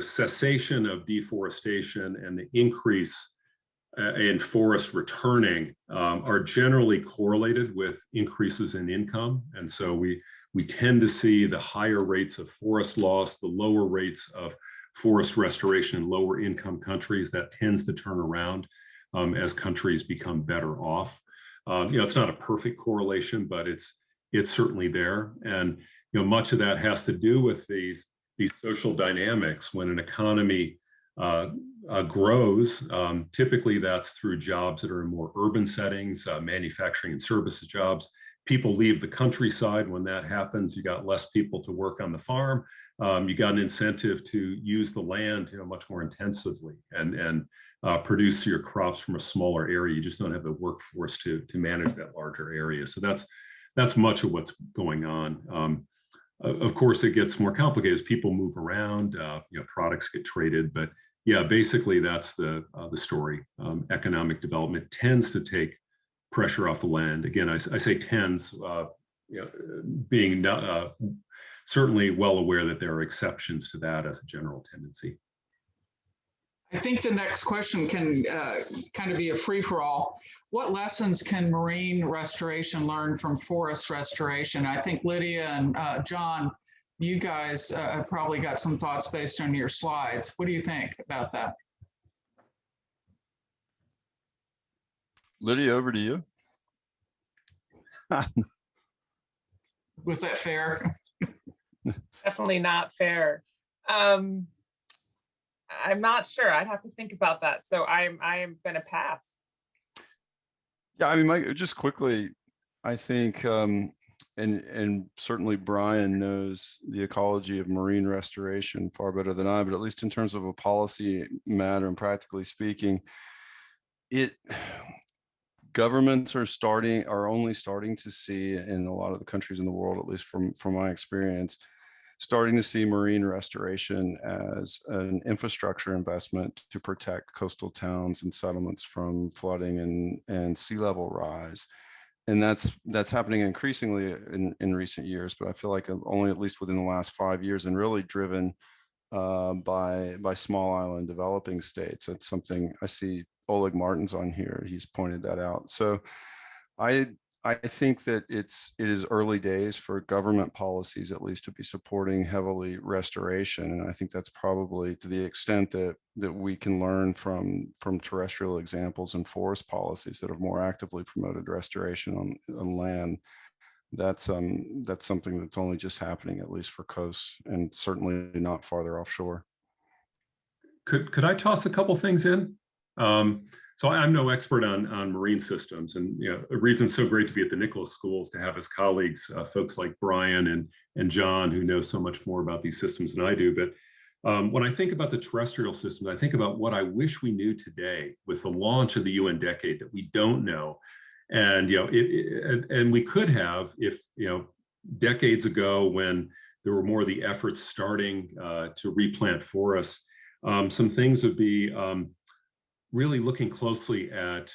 cessation of deforestation and the increase in forest returning are generally correlated with increases in income. And so we tend to see the higher rates of forest loss, the lower rates of forest restoration in lower income countries. That tends to turn around as countries become better off. You know, it's not a perfect correlation, but it's certainly there. And you know, much of that has to do with these social dynamics. When an economy grows, typically that's through jobs that are in more urban settings, manufacturing and services jobs. People leave the countryside. When that happens, you got less people to work on the farm. You got an incentive to use the land, you know, much more intensively and produce your crops from a smaller area. You just don't have the workforce to manage that larger area. So that's much of what's going on. Of course, it gets more complicated as people move around. You know, products get traded, but yeah, basically that's the story. Economic development tends to take pressure off the land. Again, I say tends, you know, being certainly well aware that there are exceptions to that as a general tendency. I think the next question can kind of be a free-for-all. What lessons can marine restoration learn from forest restoration? I think Lydia and John, you guys probably got some thoughts based on your slides. What do you think about that? Lydia, over to you. Was that fair? Definitely not fair. I'm not sure. I'd have to think about that. So I am going to pass. Yeah, I mean, Mike, just quickly, I think, and certainly Brian knows the ecology of marine restoration far better than I, but at least in terms of a policy matter and practically speaking, governments are only starting to see in a lot of the countries in the world, at least from my experience, starting to see marine restoration as an infrastructure investment to protect coastal towns and settlements from flooding and sea level rise. And that's happening increasingly in recent years, but I feel like only at least within the last 5 years, and really driven by small island developing states. That's something I see. Oleg Martin's on here. He's pointed that out. So I think that it is early days for government policies, at least, to be supporting heavily restoration. And I think that's probably to the extent that we can learn from terrestrial examples and forest policies that have more actively promoted restoration on land. That's something that's only just happening, at least for coasts, and certainly not farther offshore. Could I toss a couple things in? So I'm no expert on marine systems, and the reason it's so great to be at the Nicholas School is to have as colleagues folks like Brian and John who know so much more about these systems than I do. But when I think about the terrestrial systems, I think about what I wish we knew today with the launch of the UN decade that we don't know, and and we could have if decades ago when there were more of the efforts starting to replant forests, some things would be really looking closely at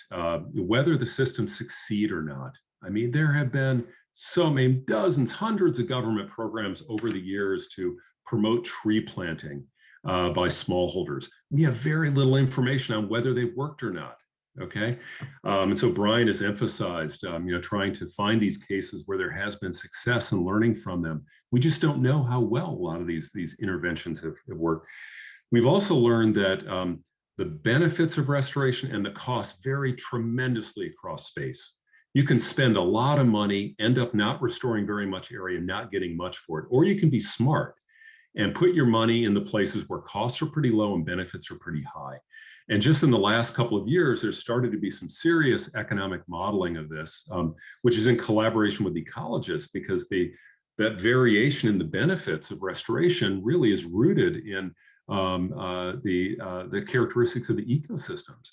whether the systems succeed or not. I mean, there have been so many, dozens, hundreds of government programs over the years to promote tree planting by smallholders. We have very little information on whether they worked or not. Okay, and so Brian has emphasized, trying to find these cases where there has been success and learning from them. We just don't know how well a lot of these interventions have worked. We've also learned that the benefits of restoration and the costs vary tremendously across space. You can spend a lot of money, end up not restoring very much area, not getting much for it, or you can be smart and put your money in the places where costs are pretty low and benefits are pretty high. And just in the last couple of years, there's started to be some serious economic modeling of this, which is in collaboration with ecologists, because that variation in the benefits of restoration really is rooted in the characteristics of the ecosystems.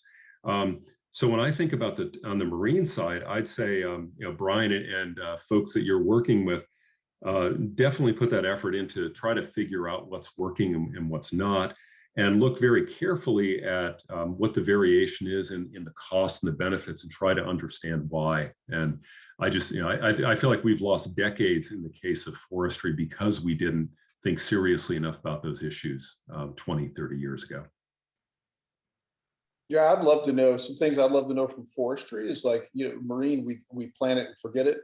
So when I think about on the marine side, I'd say Brian and folks that you're working with definitely put that effort into try to figure out what's working and what's not, and look very carefully at what the variation is in the costs and the benefits, and try to understand why. And I just I feel like we've lost decades in the case of forestry because we didn't think seriously enough about those issues 20, 30 years ago. Yeah, I'd love to know some things. I'd love to know from forestry is like, marine, we plant it and forget it.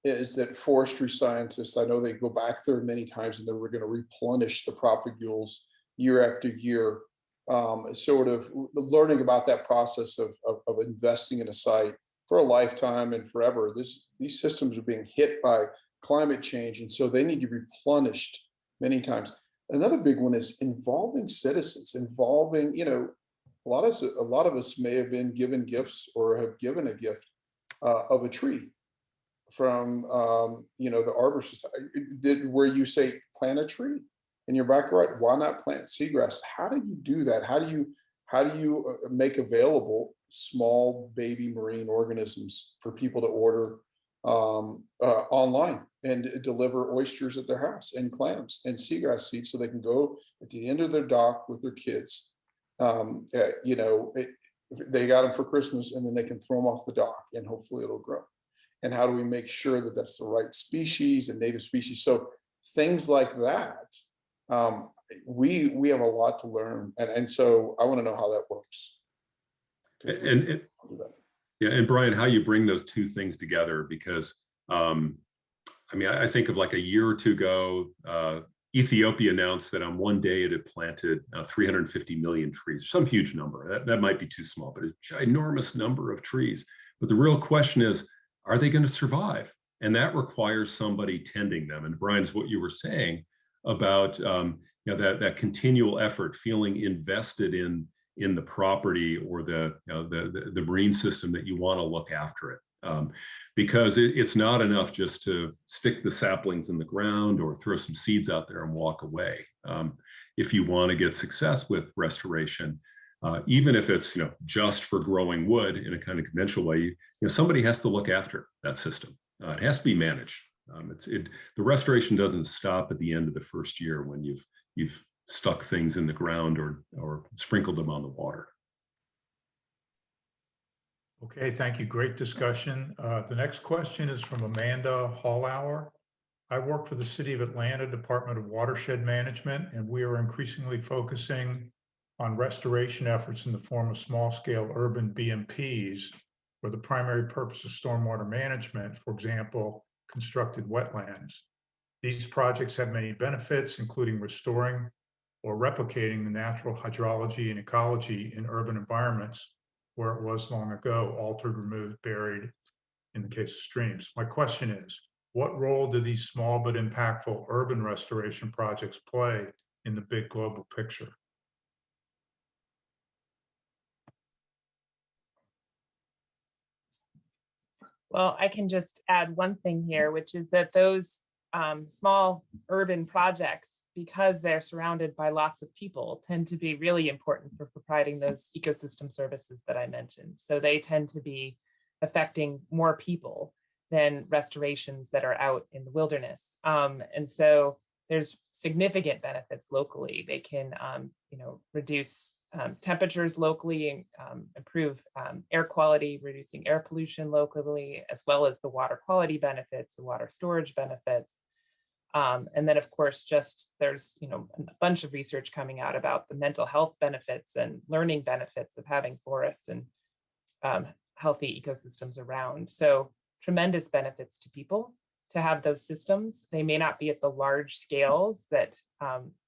Is that forestry scientists, I know they go back there many times and then we're going to replenish the propagules year after year, sort of learning about that process of investing in a site for a lifetime and forever. These systems are being hit by climate change, and so they need to be replenished many times. Another big one is involving citizens, involving, a lot of us may have been given gifts or have given a gift of a tree from, the Arbor Society, where you say, plant a tree in your backyard. Why not plant seagrass? How do you do that? How do you make available small baby marine organisms for people to order online and deliver oysters at their house and clams and seagrass seeds so they can go at the end of their dock with their kids. They got them for Christmas and then they can throw them off the dock and hopefully it'll grow. And how do we make sure that that's the right species and native species? So things like that, we have a lot to learn. And so I want to know how that works. And Brian, how you bring those two things together, because I think of like a year or two ago, Ethiopia announced that on one day it had planted 350 million trees, some huge number. That might be too small, but a ginormous number of trees. But the real question is, are they going to survive? And that requires somebody tending them. And Brian's what you were saying about that continual effort, feeling invested in the property or the marine system, that you want to look after it. Because it's not enough just to stick the saplings in the ground or throw some seeds out there and walk away. If you want to get success with restoration, even if it's just for growing wood in a kind of conventional way, somebody has to look after that system. It has to be managed. The restoration doesn't stop at the end of the first year when you've stuck things in the ground or sprinkled them on the water. Okay, thank you. Great discussion. The next question is from Amanda Hallauer. I work for the City of Atlanta Department of Watershed Management, and we are increasingly focusing on restoration efforts in the form of small-scale urban BMPs for the primary purpose of stormwater management, for example, constructed wetlands. These projects have many benefits, including restoring or replicating the natural hydrology and ecology in urban environments where it was long ago, altered, removed, buried, in the case of streams. My question is, what role do these small but impactful urban restoration projects play in the big global picture? Well, I can just add one thing here, which is that those small urban projects, because they're surrounded by lots of people, tend to be really important for providing those ecosystem services that I mentioned. So they tend to be affecting more people than restorations that are out in the wilderness. And so there's significant benefits locally. They can, reduce temperatures locally and improve air quality, reducing air pollution locally, as well as the water quality benefits, the water storage benefits. And then, of course, there's a bunch of research coming out about the mental health benefits and learning benefits of having forests and healthy ecosystems around. So tremendous benefits to people to have those systems. They may not be at the large scales that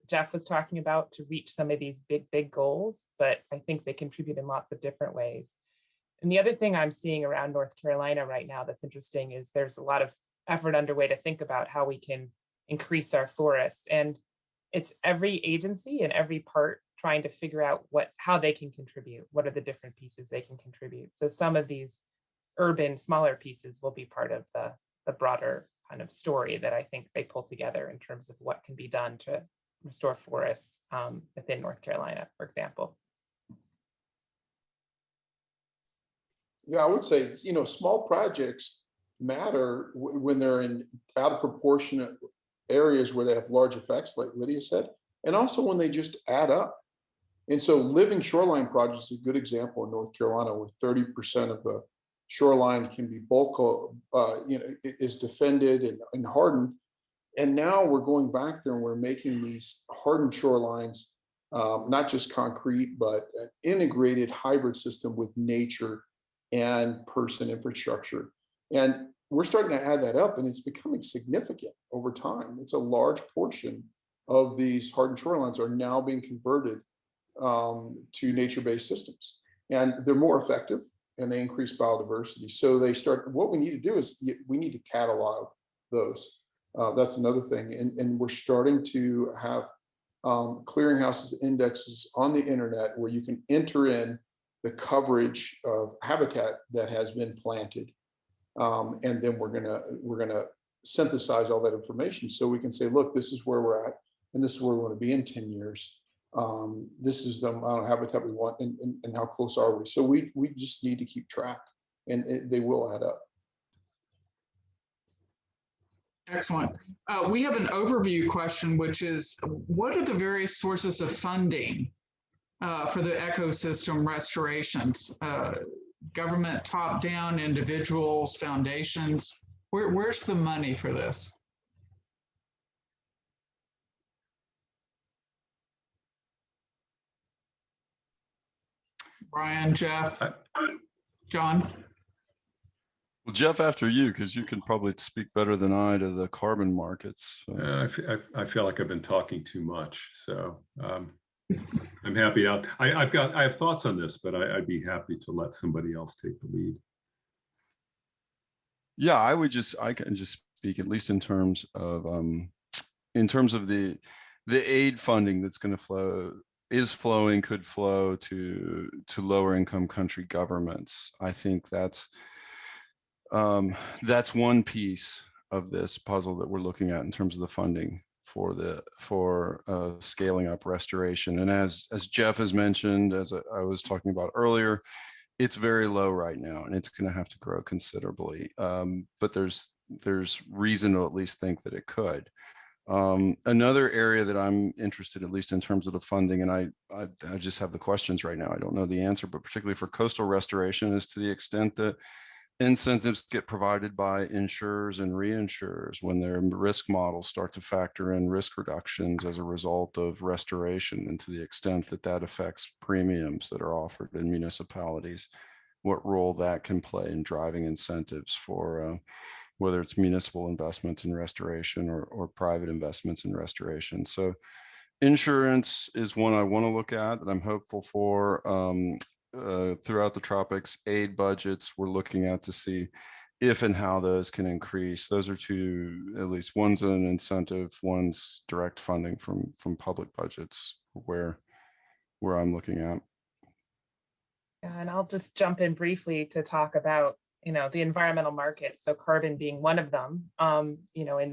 Jeff was talking about to reach some of these big goals, but I think they contribute in lots of different ways. And the other thing I'm seeing around North Carolina right now that's interesting is there's a lot of effort underway to think about how we can increase our forests. And it's every agency and every part trying to figure out how they can contribute. What are the different pieces they can contribute? So some of these urban smaller pieces will be part of the broader kind of story that I think they pull together in terms of what can be done to restore forests within North Carolina, for example. Yeah, I would say, small projects matter when they're in out of proportionate areas where they have large effects, like Lydia said, and also when they just add up. And so living shoreline projects is a good example in North Carolina, where 30% of the shoreline can be is defended and hardened. And now we're going back there and we're making these hardened shorelines, not just concrete, but an integrated hybrid system with nature and person infrastructure. And we're starting to add that up, and it's becoming significant over time. It's a large portion of these hardened shorelines are now being converted to nature-based systems, and they're more effective and they increase biodiversity. So what we need to do is we need to catalog those. That's another thing. And we're starting to have clearinghouses indexes on the internet where you can enter in the coverage of habitat that has been planted. And then we're gonna synthesize all that information so we can say, look, this is where we're at, and this is where we want to be in 10 years. This is the amount of habitat we want, and how close are we? So we just need to keep track, and they will add up. Excellent. We have an overview question, which is, what are the various sources of funding for the ecosystem restorations? Government top down, individuals, foundations? Where's the money for this? Brian, Jeff, John? Well, Jeff, after you, because you can probably speak better than I to the carbon markets. So. I feel like I've been talking too much, so I'm happy out. I have thoughts on this, but I'd be happy to let somebody else take the lead. Yeah, I can just speak at least in terms of the aid funding that's going to flow, could flow to lower income country governments. I think that's one piece of this puzzle that we're looking at in terms of the funding for scaling up restoration. And as Jeff has mentioned, as I was talking about earlier, it's very low right now, and it's going to have to grow considerably. But there's reason to at least think that it could. Another area that I'm interested, at least in terms of the funding, and I just have the questions right now, I don't know the answer, but particularly for coastal restoration, is to the extent that incentives get provided by insurers and reinsurers when their risk models start to factor in risk reductions as a result of restoration, and to the extent that that affects premiums that are offered in municipalities, what role that can play in driving incentives for whether it's municipal investments in restoration or private investments in restoration. So insurance is one I want to look at, that I'm hopeful for. Throughout the tropics, aid budgets we're looking at to see if and how those can increase. Those are two, at least one's an incentive, one's direct funding from public budgets where I'm looking at. And I'll just jump in briefly to talk about the environmental market, so carbon being one of them, and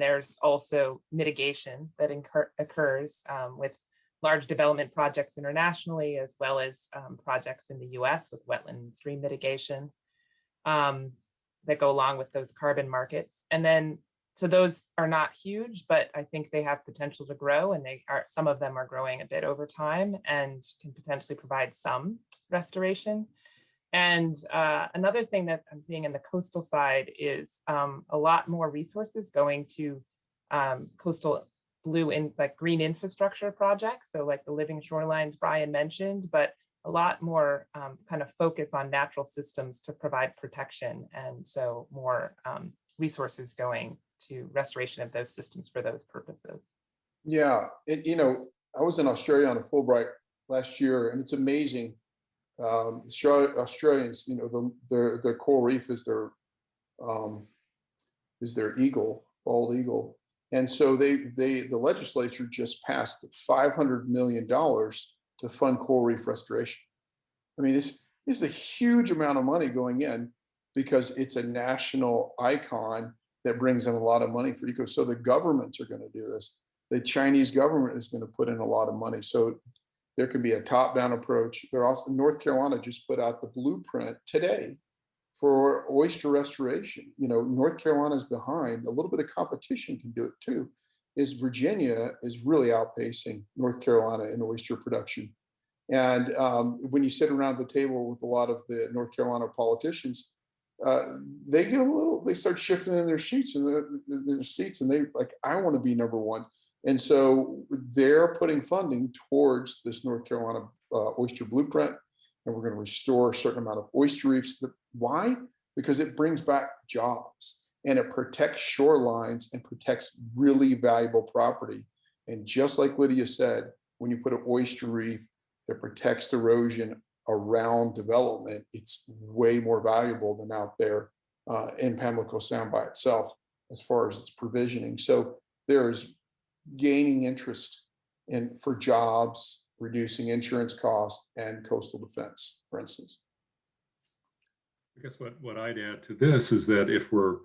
there's also mitigation that occurs with large development projects internationally, as well as projects in the US with wetland and stream mitigation that go along with those carbon markets. And then, so those are not huge, but I think they have potential to grow, and some of them are growing a bit over time and can potentially provide some restoration. And another thing that I'm seeing in the coastal side is a lot more resources going to coastal green infrastructure projects. So like the living shorelines Brian mentioned, but a lot more kind of focus on natural systems to provide protection. And so more resources going to restoration of those systems for those purposes. Yeah, I was in Australia on a Fulbright last year, and it's amazing. Australians, their coral reef is their eagle, bald eagle, and so the legislature just passed $500 million to fund coral reef restoration. I mean, this is a huge amount of money going in because it's a national icon that brings in a lot of money for eco. So the governments are going to do this. The Chinese government is going to put in a lot of money. So there can be a top-down approach. North Carolina just put out the blueprint today for oyster restoration. North Carolina's behind. A little bit of competition can do it too. Virginia is really outpacing North Carolina in oyster production. And when you sit around the table with a lot of the North Carolina politicians, they start shifting in their seats and they like, I want to be number one. And so they're putting funding towards this North Carolina oyster blueprint, and we're going to restore a certain amount of oyster reefs. Why? Because it brings back jobs and it protects shorelines and protects really valuable property. And just like Lydia said, when you put an oyster reef that protects erosion around development, it's way more valuable than out there in Pamlico Sound by itself as far as its provisioning. So there's gaining interest for jobs, reducing insurance costs, and coastal defense, for instance. I guess what I'd add to this is that if we're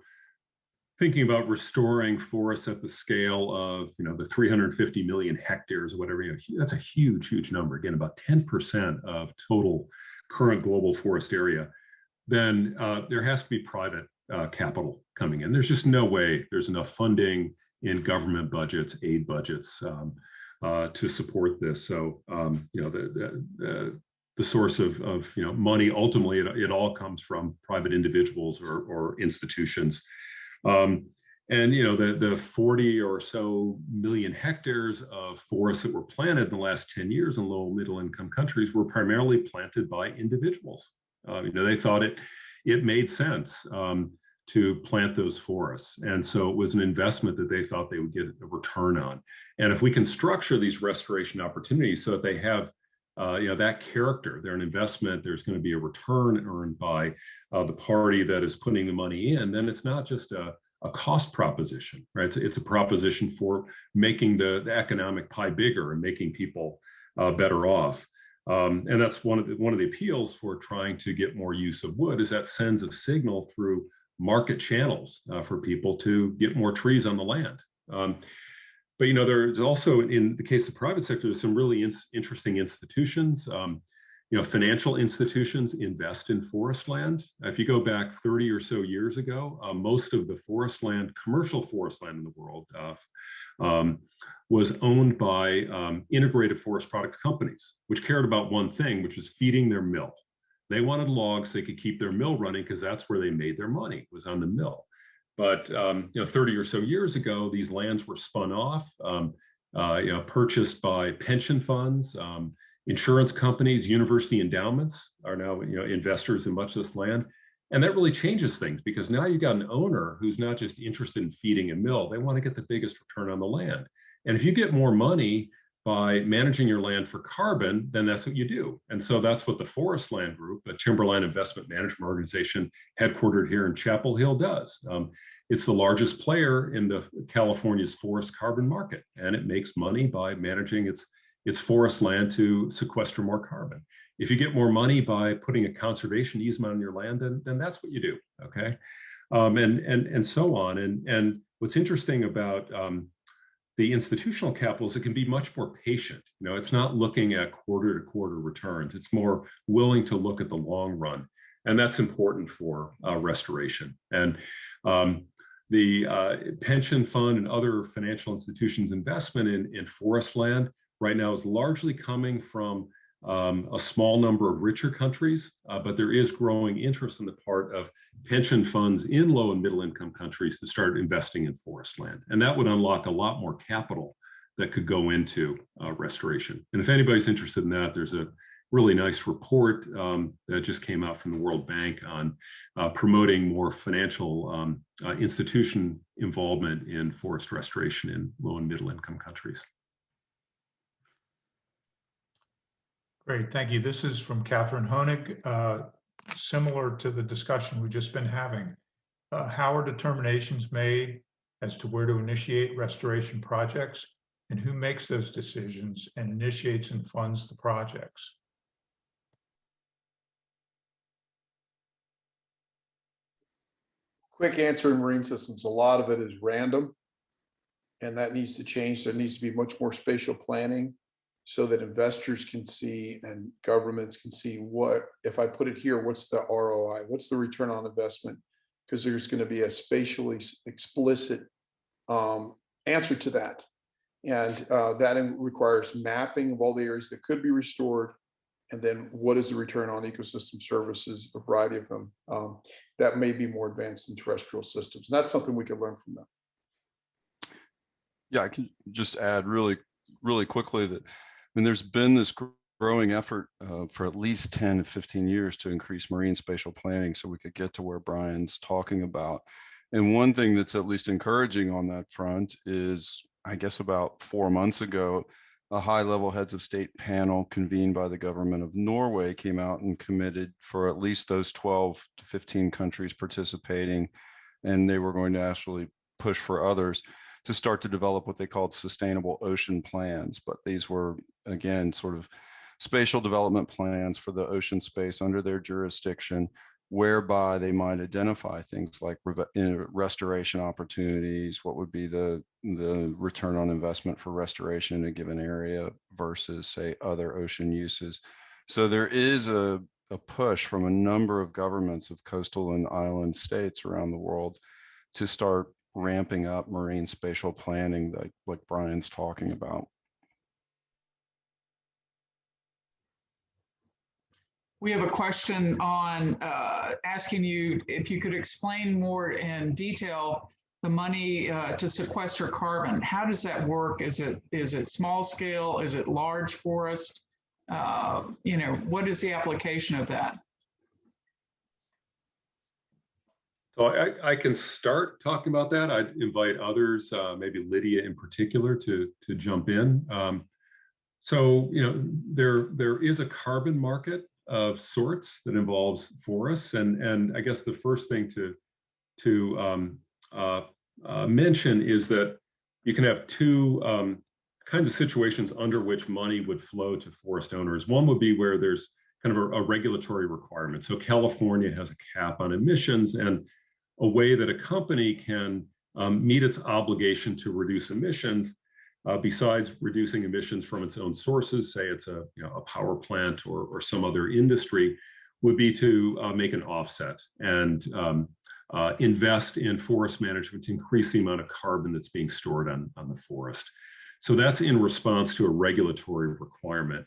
thinking about restoring forests at the scale of the 350 million hectares or whatever, that's a huge number. Again, about 10% of total current global forest area. Then there has to be private capital coming in. There's just no way there's enough funding in government budgets, aid budgets to support this. So the source of money, ultimately it all comes from private individuals or institutions. And the 40 or so million hectares of forests that were planted in the last 10 years in low middle income countries were primarily planted by individuals. They thought it made sense to plant those forests. And so it was an investment that they thought they would get a return on. And if we can structure these restoration opportunities so that they have that character, they're an investment, there's going to be a return earned by the party that is putting the money in, then it's not just a cost proposition, right? It's a proposition for making the economic pie bigger and making people better off. And that's one of the appeals for trying to get more use of wood, is that sends a signal through market channels for people to get more trees on the land. But there's also, in the case of the private sector, there's some really interesting institutions. Financial institutions invest in forest land. If you go back 30 or so years ago, most of the forest land, commercial forest land in the world, was owned by integrated forest products companies, which cared about one thing, which was feeding their mill. They wanted logs so they could keep their mill running, because that's where they made their money, was on the mill. But 30 or so years ago, these lands were spun off, purchased by pension funds, insurance companies, university endowments are now investors in much of this land. And that really changes things, because now you've got an owner who's not just interested in feeding a mill, they want to get the biggest return on the land. And if you get more money by managing your land for carbon, then that's what you do. And so that's what the Forest Land Group, a timberland investment management organization headquartered here in Chapel Hill, does. It's the largest player in California's forest carbon market, and it makes money by managing its forest land to sequester more carbon. if you get more money by putting a conservation easement on your land, then that's what you do, okay? And so on. And what's interesting about the institutional capital is it can be much more patient. You know, it's not looking at quarter to quarter returns. It's more willing to look at the long run. And that's important for restoration. And the pension fund and other financial institutions' investment in forest land right now is largely coming from a small number of richer countries, but there is growing interest on the part of pension funds in low and middle income countries to start investing in forest land. And that would unlock a lot more capital that could go into restoration. And if anybody's interested in that, there's a really nice report that just came out from the World Bank on promoting more financial institution involvement in forest restoration in low and middle income countries. Great, thank you. This is from Catherine Honig. Similar to the discussion we've just been having, how are determinations made as to where to initiate restoration projects, and who makes those decisions and initiates and funds the projects? Quick answer in marine systems, a lot of it is random, and that needs to change. There needs to be much more spatial planning so that investors can see and governments can see what, if I put it here, what's the ROI, what's the return on investment? Because there's going to be a spatially explicit answer to that. And that requires mapping of all the areas that could be restored. And then what is the return on ecosystem services, a variety of them that may be more advanced in terrestrial systems. And that's something we could learn from them. Yeah, I can just add really quickly that, I mean, there's been this growing effort for at least 10 to 15 years to increase marine spatial planning so we could get to where Brian's talking about. And one thing that's at least encouraging on that front is, I guess about 4 months ago, a high-level heads of state panel convened by the government of Norway came out and committed for at least those 12 to 15 countries participating, and they were going to actually push for others to start to develop what they called sustainable ocean plans. But these were, again, sort of spatial development plans for the ocean space under their jurisdiction, whereby they might identify things like restoration opportunities, what would be the return on investment for restoration in a given area versus, say, other ocean uses. So there is a push from a number of governments of coastal and island states around the world to start ramping up marine spatial planning like Brian's talking about. We have a question on asking you if you could explain more in detail the money to sequester carbon. How does that work? Is it small scale? Is it large forest? You know, what is the application of that? So I can start talking about that. I'd invite others, maybe Lydia in particular, to jump in. So, you know, there is a carbon market of sorts that involves forests, and I guess the first thing to mention is that you can have two kinds of situations under which money would flow to forest owners. One would be where there's kind of a regulatory requirement. So California has a cap on emissions, and a way that a company can meet its obligation to reduce emissions, besides reducing emissions from its own sources, say it's a power plant or some other industry, would be to make an offset and invest in forest management to increase the amount of carbon that's being stored on the forest. So that's in response to a regulatory requirement.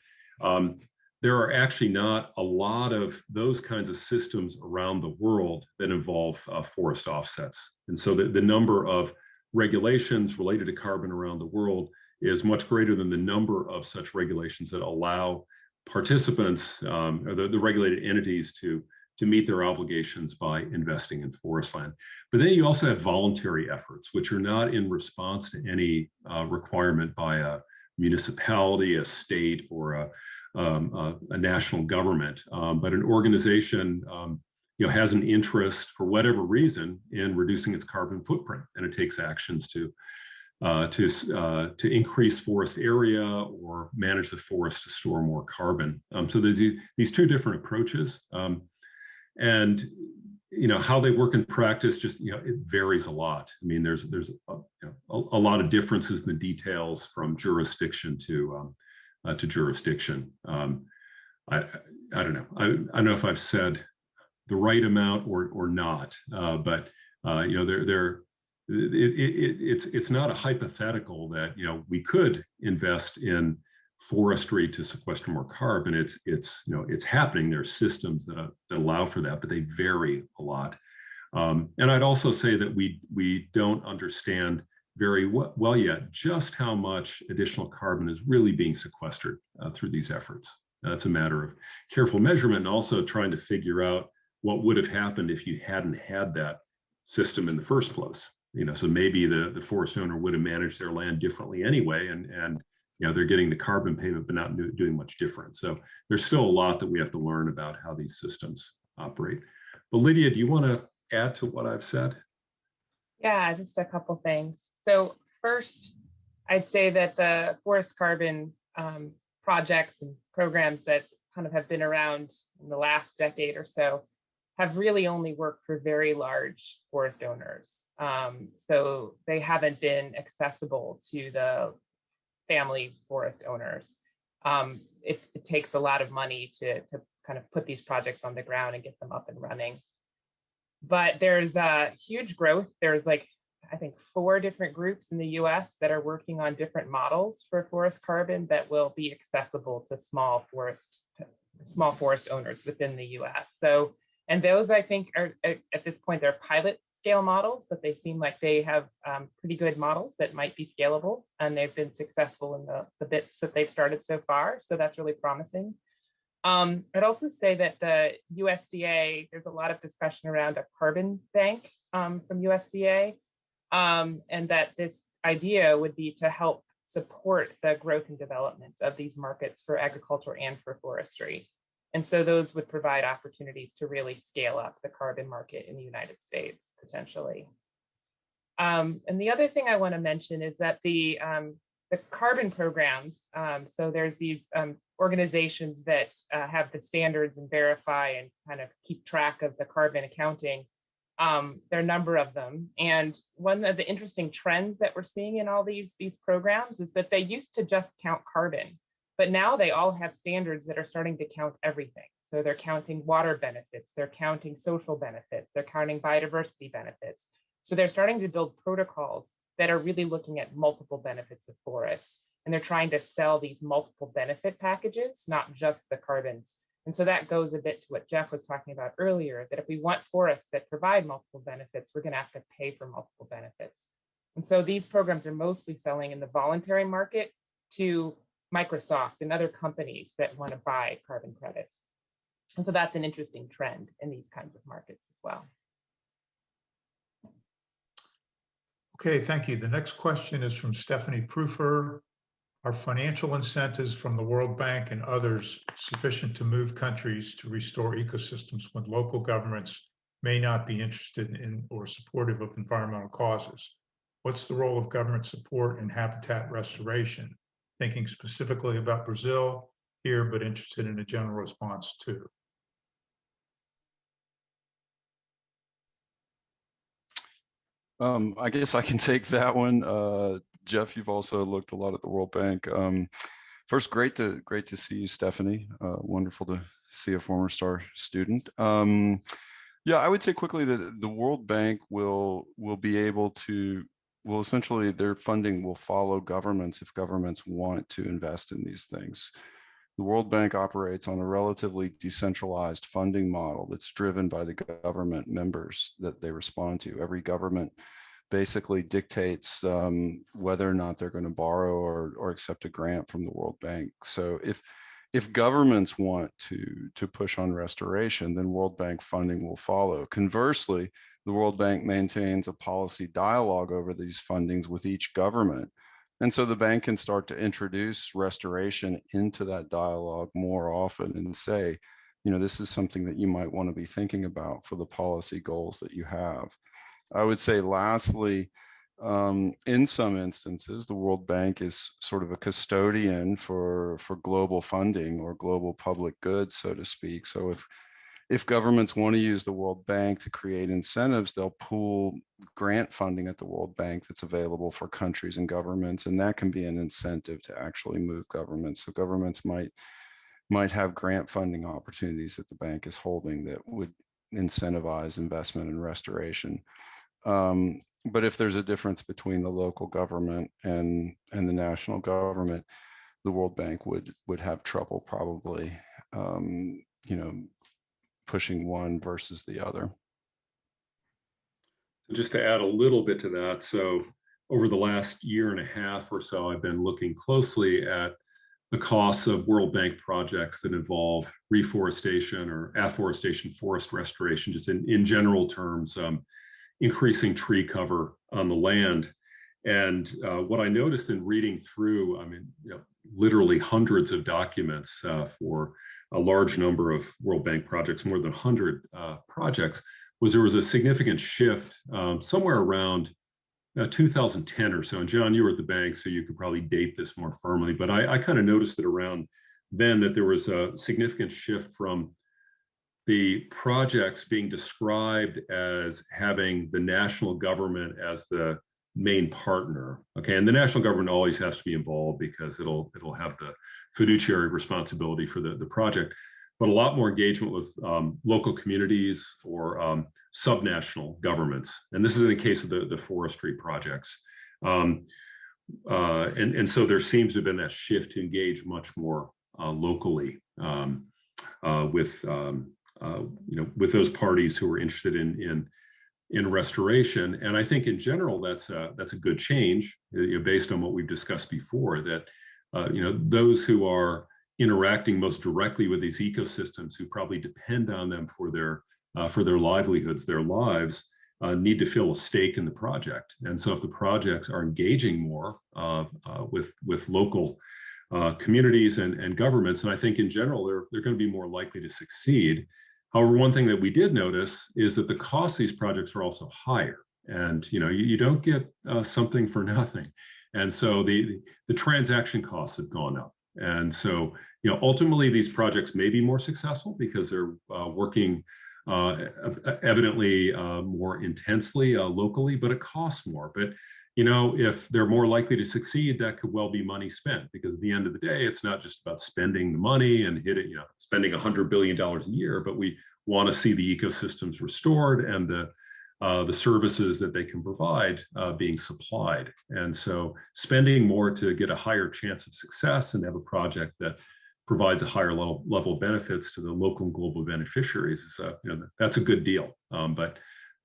There are actually not a lot of those kinds of systems around the world that involve forest offsets. And so the number of regulations related to carbon around the world is much greater than the number of such regulations that allow participants or the regulated entities to meet their obligations by investing in forest land. But then you also have voluntary efforts, which are not in response to any requirement by a municipality, a state, or a national government, but an organization has an interest for whatever reason in reducing its carbon footprint, and it takes actions to to increase forest area or manage the forest to store more carbon. So there's these two different approaches, and how they work in practice just it varies a lot. I mean, there's a lot of differences in the details from jurisdiction to jurisdiction. I don't know. I don't know if I've said the right amount or not, but it's not a hypothetical that we could invest in forestry to sequester more carbon. It's happening. There's systems that allow for that, but they vary a lot. And I'd also say that we don't understand very well yet just how much additional carbon is really being sequestered through these efforts. That's a matter of careful measurement and also trying to figure out what would have happened if you hadn't had that system in the first place. So maybe the forest owner would have managed their land differently anyway, and they're getting the carbon payment but not doing much different. So there's still a lot that we have to learn about how these systems operate. But Lydia, do you want to add to what I've said? Yeah, just a couple things. So first, I'd say that the forest carbon projects and programs that kind of have been around in the last decade or so have really only worked for very large forest owners. So they haven't been accessible to the family forest owners. It takes a lot of money to kind of put these projects on the ground and get them up and running. But there's huge growth. There's I think 4 different groups in the US that are working on different models for forest carbon that will be accessible to small forest owners within the US. So, and those I think are at this point, they're pilot scale models, but they seem like they have pretty good models that might be scalable, and they've been successful in the bits that they've started so far. So that's really promising. I'd also say that the USDA, there's a lot of discussion around a carbon bank from USDA, and that this idea would be to help support the growth and development of these markets for agriculture and for forestry. And so those would provide opportunities to really scale up the carbon market in the United States, potentially. And the other thing I want to mention is that the carbon programs, so there's these organizations that have the standards and verify and kind of keep track of the carbon accounting. There are a number of them. And one of the interesting trends that we're seeing in all these programs is that they used to just count carbon, but now they all have standards that are starting to count everything. So they're counting water benefits, they're counting social benefits, they're counting biodiversity benefits. So they're starting to build protocols that are really looking at multiple benefits of forests. And they're trying to sell these multiple benefit packages, not just the carbons. And so that goes a bit to what Jeff was talking about earlier, that if we want forests that provide multiple benefits, we're going to have to pay for multiple benefits. And so these programs are mostly selling in the voluntary market to Microsoft and other companies that want to buy carbon credits. And so that's an interesting trend in these kinds of markets as well. Okay, thank you. The next question is from Stephanie Proofer. Are financial incentives from the World Bank and others sufficient to move countries to restore ecosystems when local governments may not be interested in or supportive of environmental causes? What's the role of government support in habitat restoration? Thinking specifically about Brazil here, but interested in a general response too. I guess I can take that one. Jeff, you've also looked a lot at the World Bank. First, great to see you, Stephanie. Wonderful to see a former STAR student. Yeah, I would say quickly that the World Bank will be able to, essentially their funding will follow governments if governments want to invest in these things. The World Bank operates on a relatively decentralized funding model that's driven by the government members that they respond to. Every government basically dictates whether or not they're going to borrow or accept a grant from the World Bank. So if governments want to push on restoration, then World Bank funding will follow. Conversely, the World Bank maintains a policy dialogue over these fundings with each government. And so the bank can start to introduce restoration into that dialogue more often and say, this is something that you might want to be thinking about for the policy goals that you have. I would say lastly, in some instances, the World Bank is sort of a custodian for global funding or global public goods, so to speak. So if governments want to use the World Bank to create incentives, they'll pool grant funding at the World Bank that's available for countries and governments, and that can be an incentive to actually move governments. So governments might have grant funding opportunities that the bank is holding that would incentivize investment in restoration. But if there's a difference between the local government and the national government, the World Bank would have trouble probably, pushing one versus the other. Just to add a little bit to that, so over the last year and a half or so, I've been looking closely at the costs of World Bank projects that involve reforestation or afforestation, forest restoration, just in general terms, increasing tree cover on the land. And what I noticed in reading through, literally hundreds of documents for a large number of World Bank projects, more than 100 projects, was there was a significant shift somewhere around 2010 or so. And John, you were at the bank, so you could probably date this more firmly, but I kind of noticed it around then that there was a significant shift from the projects being described as having the national government as the main partner. Okay, and the national government always has to be involved because it'll have the fiduciary responsibility for the project, but a lot more engagement with local communities or subnational governments. And this is in the case of the forestry projects. And so there seems to have been that shift to engage much more locally with those parties who are interested in restoration. And I think in general, that's a good change, based on what we've discussed before, that those who are interacting most directly with these ecosystems, who probably depend on them for their livelihoods, their lives, need to feel a stake in the project. And so if the projects are engaging more with local communities and governments, and I think in general, they're going to be more likely to succeed. However, one thing that we did notice is that the cost of these projects are also higher. And you don't get something for nothing. And so the transaction costs have gone up. And so ultimately these projects may be more successful because they're working evidently more intensely locally, but it costs more. But if they're more likely to succeed, that could well be money spent, because at the end of the day, it's not just about spending the money and spending $100 billion a year, but we want to see the ecosystems restored and the services that they can provide being supplied. And so spending more to get a higher chance of success and have a project that provides a higher level of benefits to the local and global beneficiaries, that's a good deal.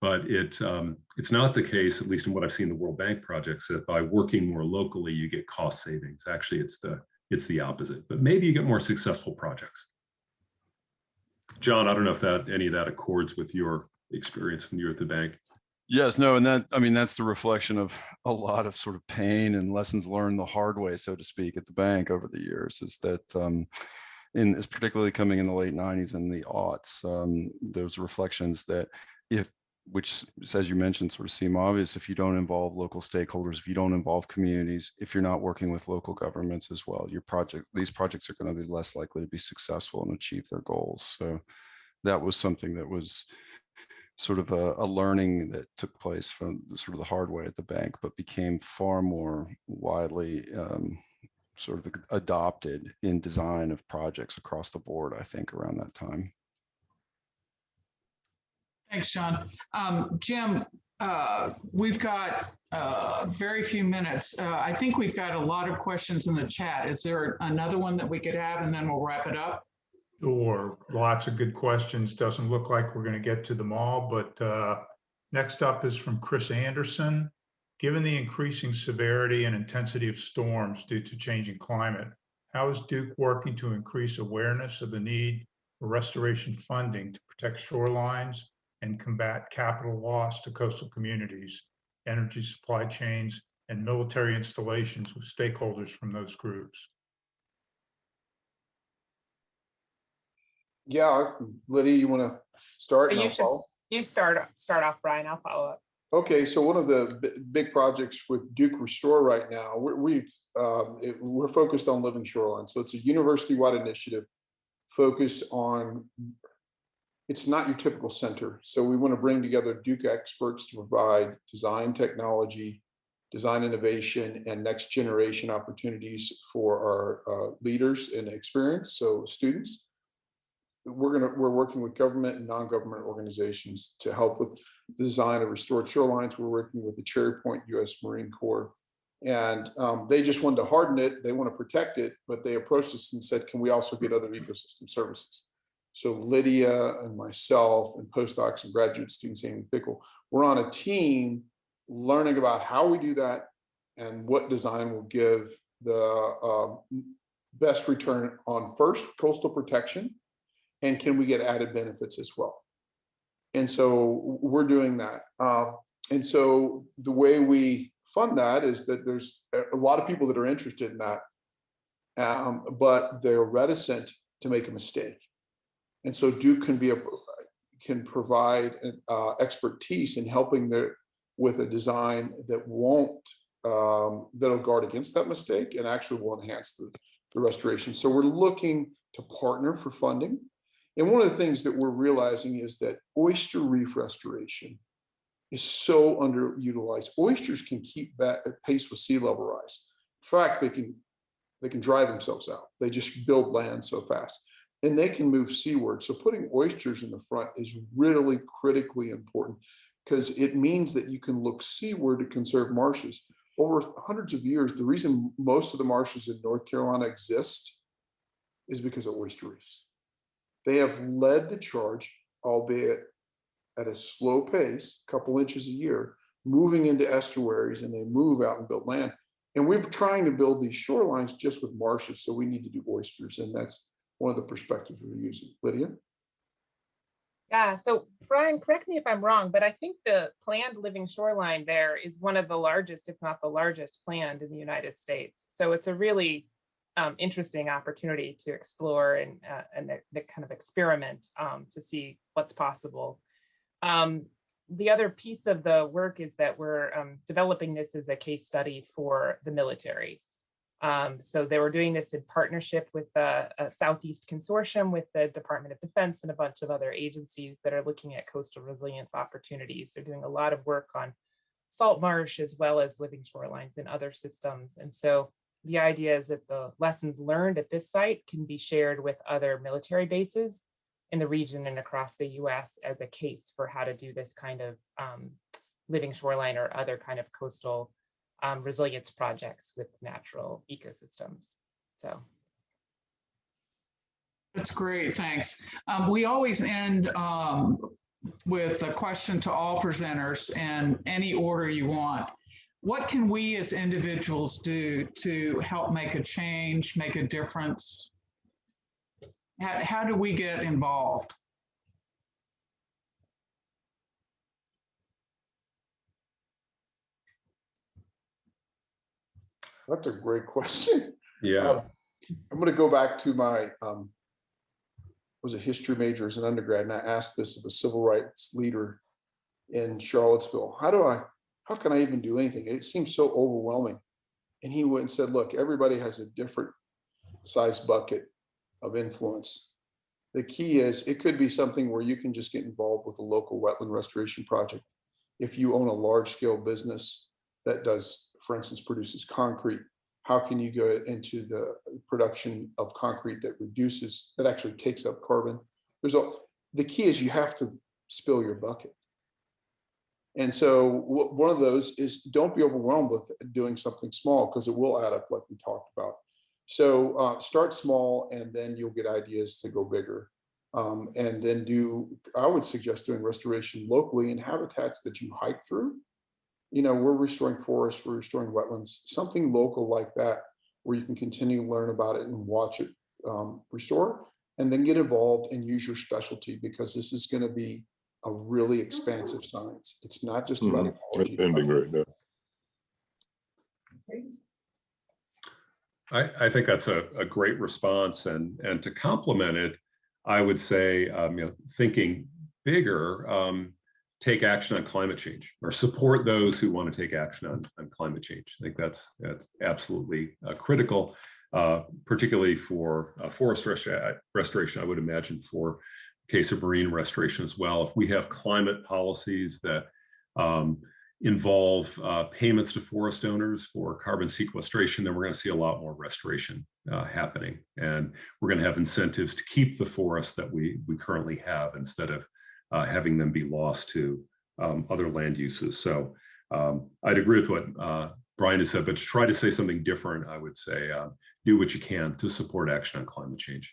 But it's not the case, at least in what I've seen in the World Bank projects, that by working more locally, you get cost savings. Actually, it's the opposite, but maybe you get more successful projects. John, I don't know if any of that accords with your experience when you were at the bank. Yes, no, and that's the reflection of a lot of sort of pain and lessons learned the hard way, so to speak, at the bank over the years, is that is particularly coming in the late 90s and the aughts, those reflections that which, as you mentioned, sort of seem obvious, if you don't involve local stakeholders, if you don't involve communities, if you're not working with local governments as well, these projects are going to be less likely to be successful and achieve their goals. So that was something that was sort of a learning that took place from sort of the hard way at the bank, but became far more widely sort of adopted in design of projects across the board, I think, around that time. Thanks, John. Jim, we've got very few minutes. I think we've got a lot of questions in the chat. Is there another one that we could have, and then we'll wrap it up? Sure, lots of good questions. Doesn't look like we're going to get to them all, but next up is from Chris Anderson. Given the increasing severity and intensity of storms due to changing climate, how is Duke working to increase awareness of the need for restoration funding to protect shorelines and combat capital loss to coastal communities, energy supply chains, and military installations with stakeholders from those groups? Yeah, Lydia, you want to start? You start off, Brian. I'll follow up. Okay, so one of the big projects with Duke Restore right now, we're focused on living shoreline. So it's a university-wide initiative focused on, it's not your typical center. So we want to bring together Duke experts to provide design technology, design innovation, and next generation opportunities for our leaders and experience, so students. We're working with government and non-government organizations to help with the design of restored shorelines. We're working with the Cherry Point U.S. Marine Corps, and they just wanted to harden it. They want to protect it, but they approached us and said, can we also get other ecosystem services? So Lydia and myself and postdocs and graduate students, Amy Pickle, we're on a team learning about how we do that and what design will give the best return on first coastal protection, and can we get added benefits as well? And so we're doing that. And so the way we fund that is that there's a lot of people that are interested in that, but they're reticent to make a mistake. And so Duke can provide expertise in helping with a design that that'll guard against that mistake and actually will enhance the restoration. So we're looking to partner for funding. And one of the things that we're realizing is that oyster reef restoration is so underutilized. Oysters can keep pace with sea level rise. In fact, they can dry themselves out. They just build land so fast, and they can move seaward. So putting oysters in the front is really critically important, because it means that you can look seaward to conserve marshes. Over hundreds of years, the reason most of the marshes in North Carolina exist is because of oyster reefs. They have led the charge, albeit at a slow pace, a couple inches a year, moving into estuaries, and they move out and build land. And we're trying to build these shorelines just with marshes, so we need to do oysters, and that's one of the perspectives we're using. Lydia? Yeah, so Brian, correct me if I'm wrong, but I think the planned living shoreline there is one of the largest, if not the largest, planned in the United States. So it's a really interesting opportunity to explore and kind of experiment to see what's possible. The other piece of the work is that we're developing this as a case study for the military. So they were doing this in partnership with the Southeast Consortium with the Department of Defense and a bunch of other agencies that are looking at coastal resilience opportunities. They're doing a lot of work on salt marsh as well as living shorelines and other systems. And so the idea is that the lessons learned at this site can be shared with other military bases in the region and across the US as a case for how to do this kind of living shoreline or other kind of coastal resilience projects with natural ecosystems. So. That's great, thanks. We always end with a question to all presenters in any order you want. What can we as individuals do to help make a change, make a difference? How do we get involved? That's a great question. Yeah. I'm going to go back to my, was a history major as an undergrad, and I asked this of a civil rights leader in Charlottesville. How can I even do anything? It seems so overwhelming. And he went and said, look, everybody has a different size bucket of influence. The key is it could be something where you can just get involved with a local wetland restoration project. If you own a large scale business that does, for instance, produces concrete, how can you go into the production of concrete that actually takes up carbon? The key is you have to spill your bucket. And so one of those is don't be overwhelmed with doing something small, because it will add up like we talked about. So start small, and then you'll get ideas to go bigger. And then I would suggest doing restoration locally in habitats that you hike through. You know, we're restoring forests, we're restoring wetlands, something local like that, where you can continue to learn about it and watch it restore, and then get involved and use your specialty, because this is going to be a really expansive science. It's not just about ecology. Ending right now. I think that's a great response, and to complement it, I would say, thinking bigger, take action on climate change or support those who want to take action on climate change. I think that's absolutely critical, particularly for forest restoration. I would imagine for case of marine restoration as well. If we have climate policies that involve payments to forest owners for carbon sequestration, then we're going to see a lot more restoration happening. And we're going to have incentives to keep the forests that we currently have instead of having them be lost to other land uses. So I'd agree with what Brian has said, but to try to say something different, I would say do what you can to support action on climate change.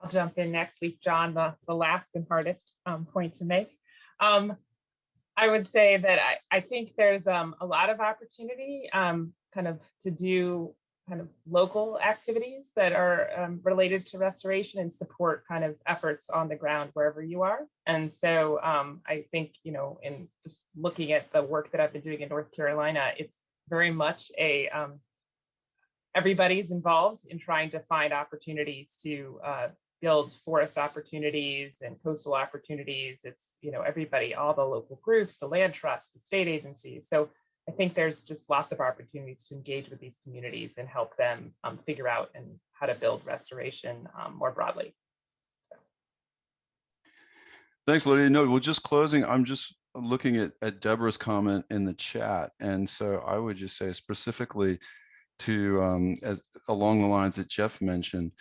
I'll jump in next, leave John the last and hardest point to make. I would say that I think there's a lot of opportunity kind of to do kind of local activities that are related to restoration and support kind of efforts on the ground wherever you are. And so I think, you know, in just looking at the work that I've been doing in North Carolina, it's very much a everybody's involved in trying to find opportunities to build forest opportunities and coastal opportunities. It's, you know, everybody, all the local groups, the land trust, the state agencies. So I think there's just lots of opportunities to engage with these communities and help them figure out and how to build restoration more broadly. Thanks, Lydia. No, well, just closing, I'm just looking at Deborah's comment in the chat. And so I would just say specifically to, along the lines that Jeff mentioned,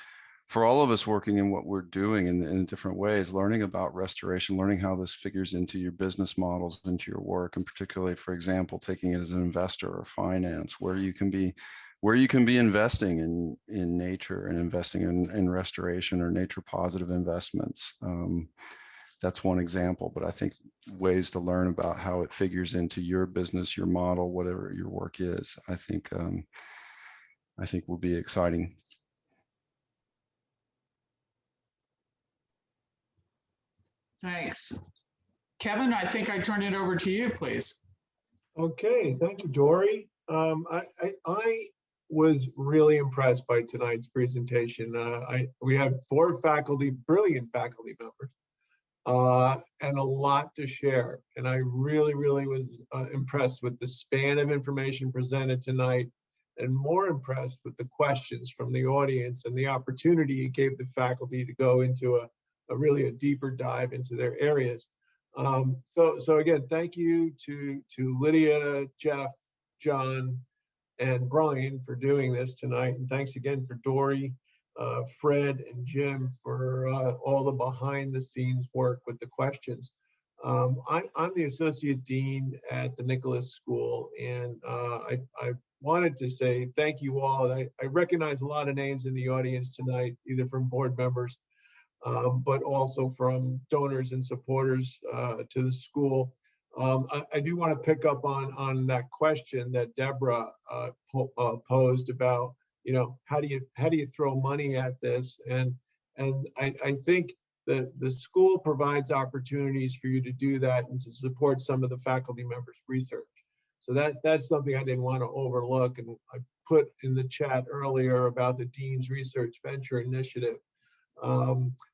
for all of us working in what we're doing in different ways, learning about restoration, learning how this figures into your business models, into your work, and particularly, for example, taking it as an investor or finance, where you can be investing in nature and investing in restoration or nature positive investments. That's one example, but I think ways to learn about how it figures into your business, your model, whatever your work is, I think will be exciting. Thanks. Kevin, I think I turn it over to you, please. Okay, thank you, Dory. I was really impressed by tonight's presentation. We had 4 brilliant faculty members, and a lot to share. And I really was impressed with the span of information presented tonight, and more impressed with the questions from the audience and the opportunity it gave the faculty to go into a really deeper dive into their areas. So again, thank you to Lydia, Jeff, John, and Brian for doing this tonight. And thanks again for Dory, Fred, and Jim for all the behind the scenes work with the questions. I'm the Associate Dean at the Nicholas School, and I wanted to say thank you all. I recognize a lot of names in the audience tonight, either from board members, but also from donors and supporters to the school. I do want to pick up on that question that Deborah posed about, you know, how do you throw money at this? And I think that the school provides opportunities for you to do that and to support some of the faculty members' research. So that's something I didn't want to overlook, and I put in the chat earlier about the Dean's Research Venture Initiative.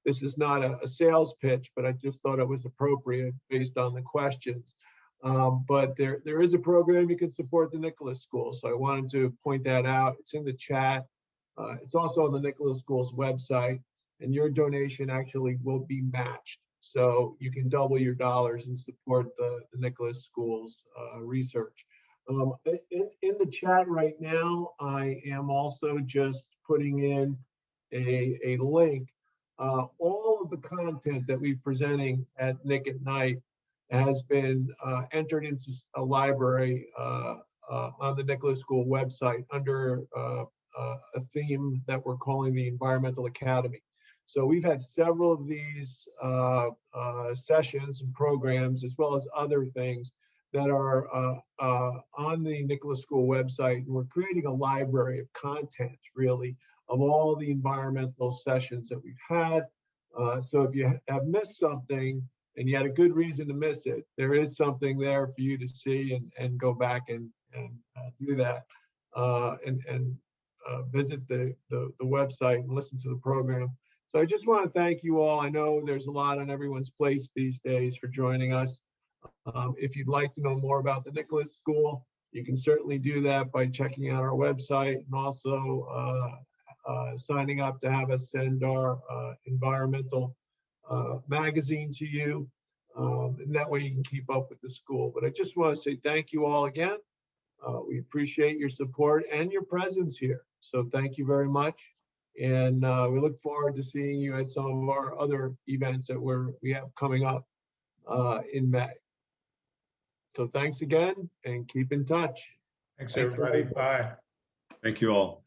This is not a sales pitch, but I just thought it was appropriate based on the questions. But there is a program you can support the Nicholas School, so I wanted to point that out. It's in the chat. It's also on the Nicholas School's website, and your donation actually will be matched. So you can double your dollars and support the Nicholas School's research. In the chat right now, I am also just putting in a link. All of the content that we're presenting at Nick at Night has been entered into a library on the Nicholas School website under a theme that we're calling the Environmental Academy. So we've had several of these sessions and programs, as well as other things that are on the Nicholas School website. And we're creating a library of content, really, of all the environmental sessions that we've had. So if you have missed something and you had a good reason to miss it, there is something there for you to see and go back and do that and visit the website and listen to the program. So I just want to thank you all. I know there's a lot on everyone's plates these days for joining us. If you'd like to know more about the Nicholas School, you can certainly do that by checking out our website and also signing up to have us send our environmental magazine to you. And that way you can keep up with the school. But I just want to say thank you all again. We appreciate your support and your presence here. So thank you very much. And we look forward to seeing you at some of our other events that we have coming up in May. So thanks again and keep in touch. Thanks, everybody. Bye. Thank you all.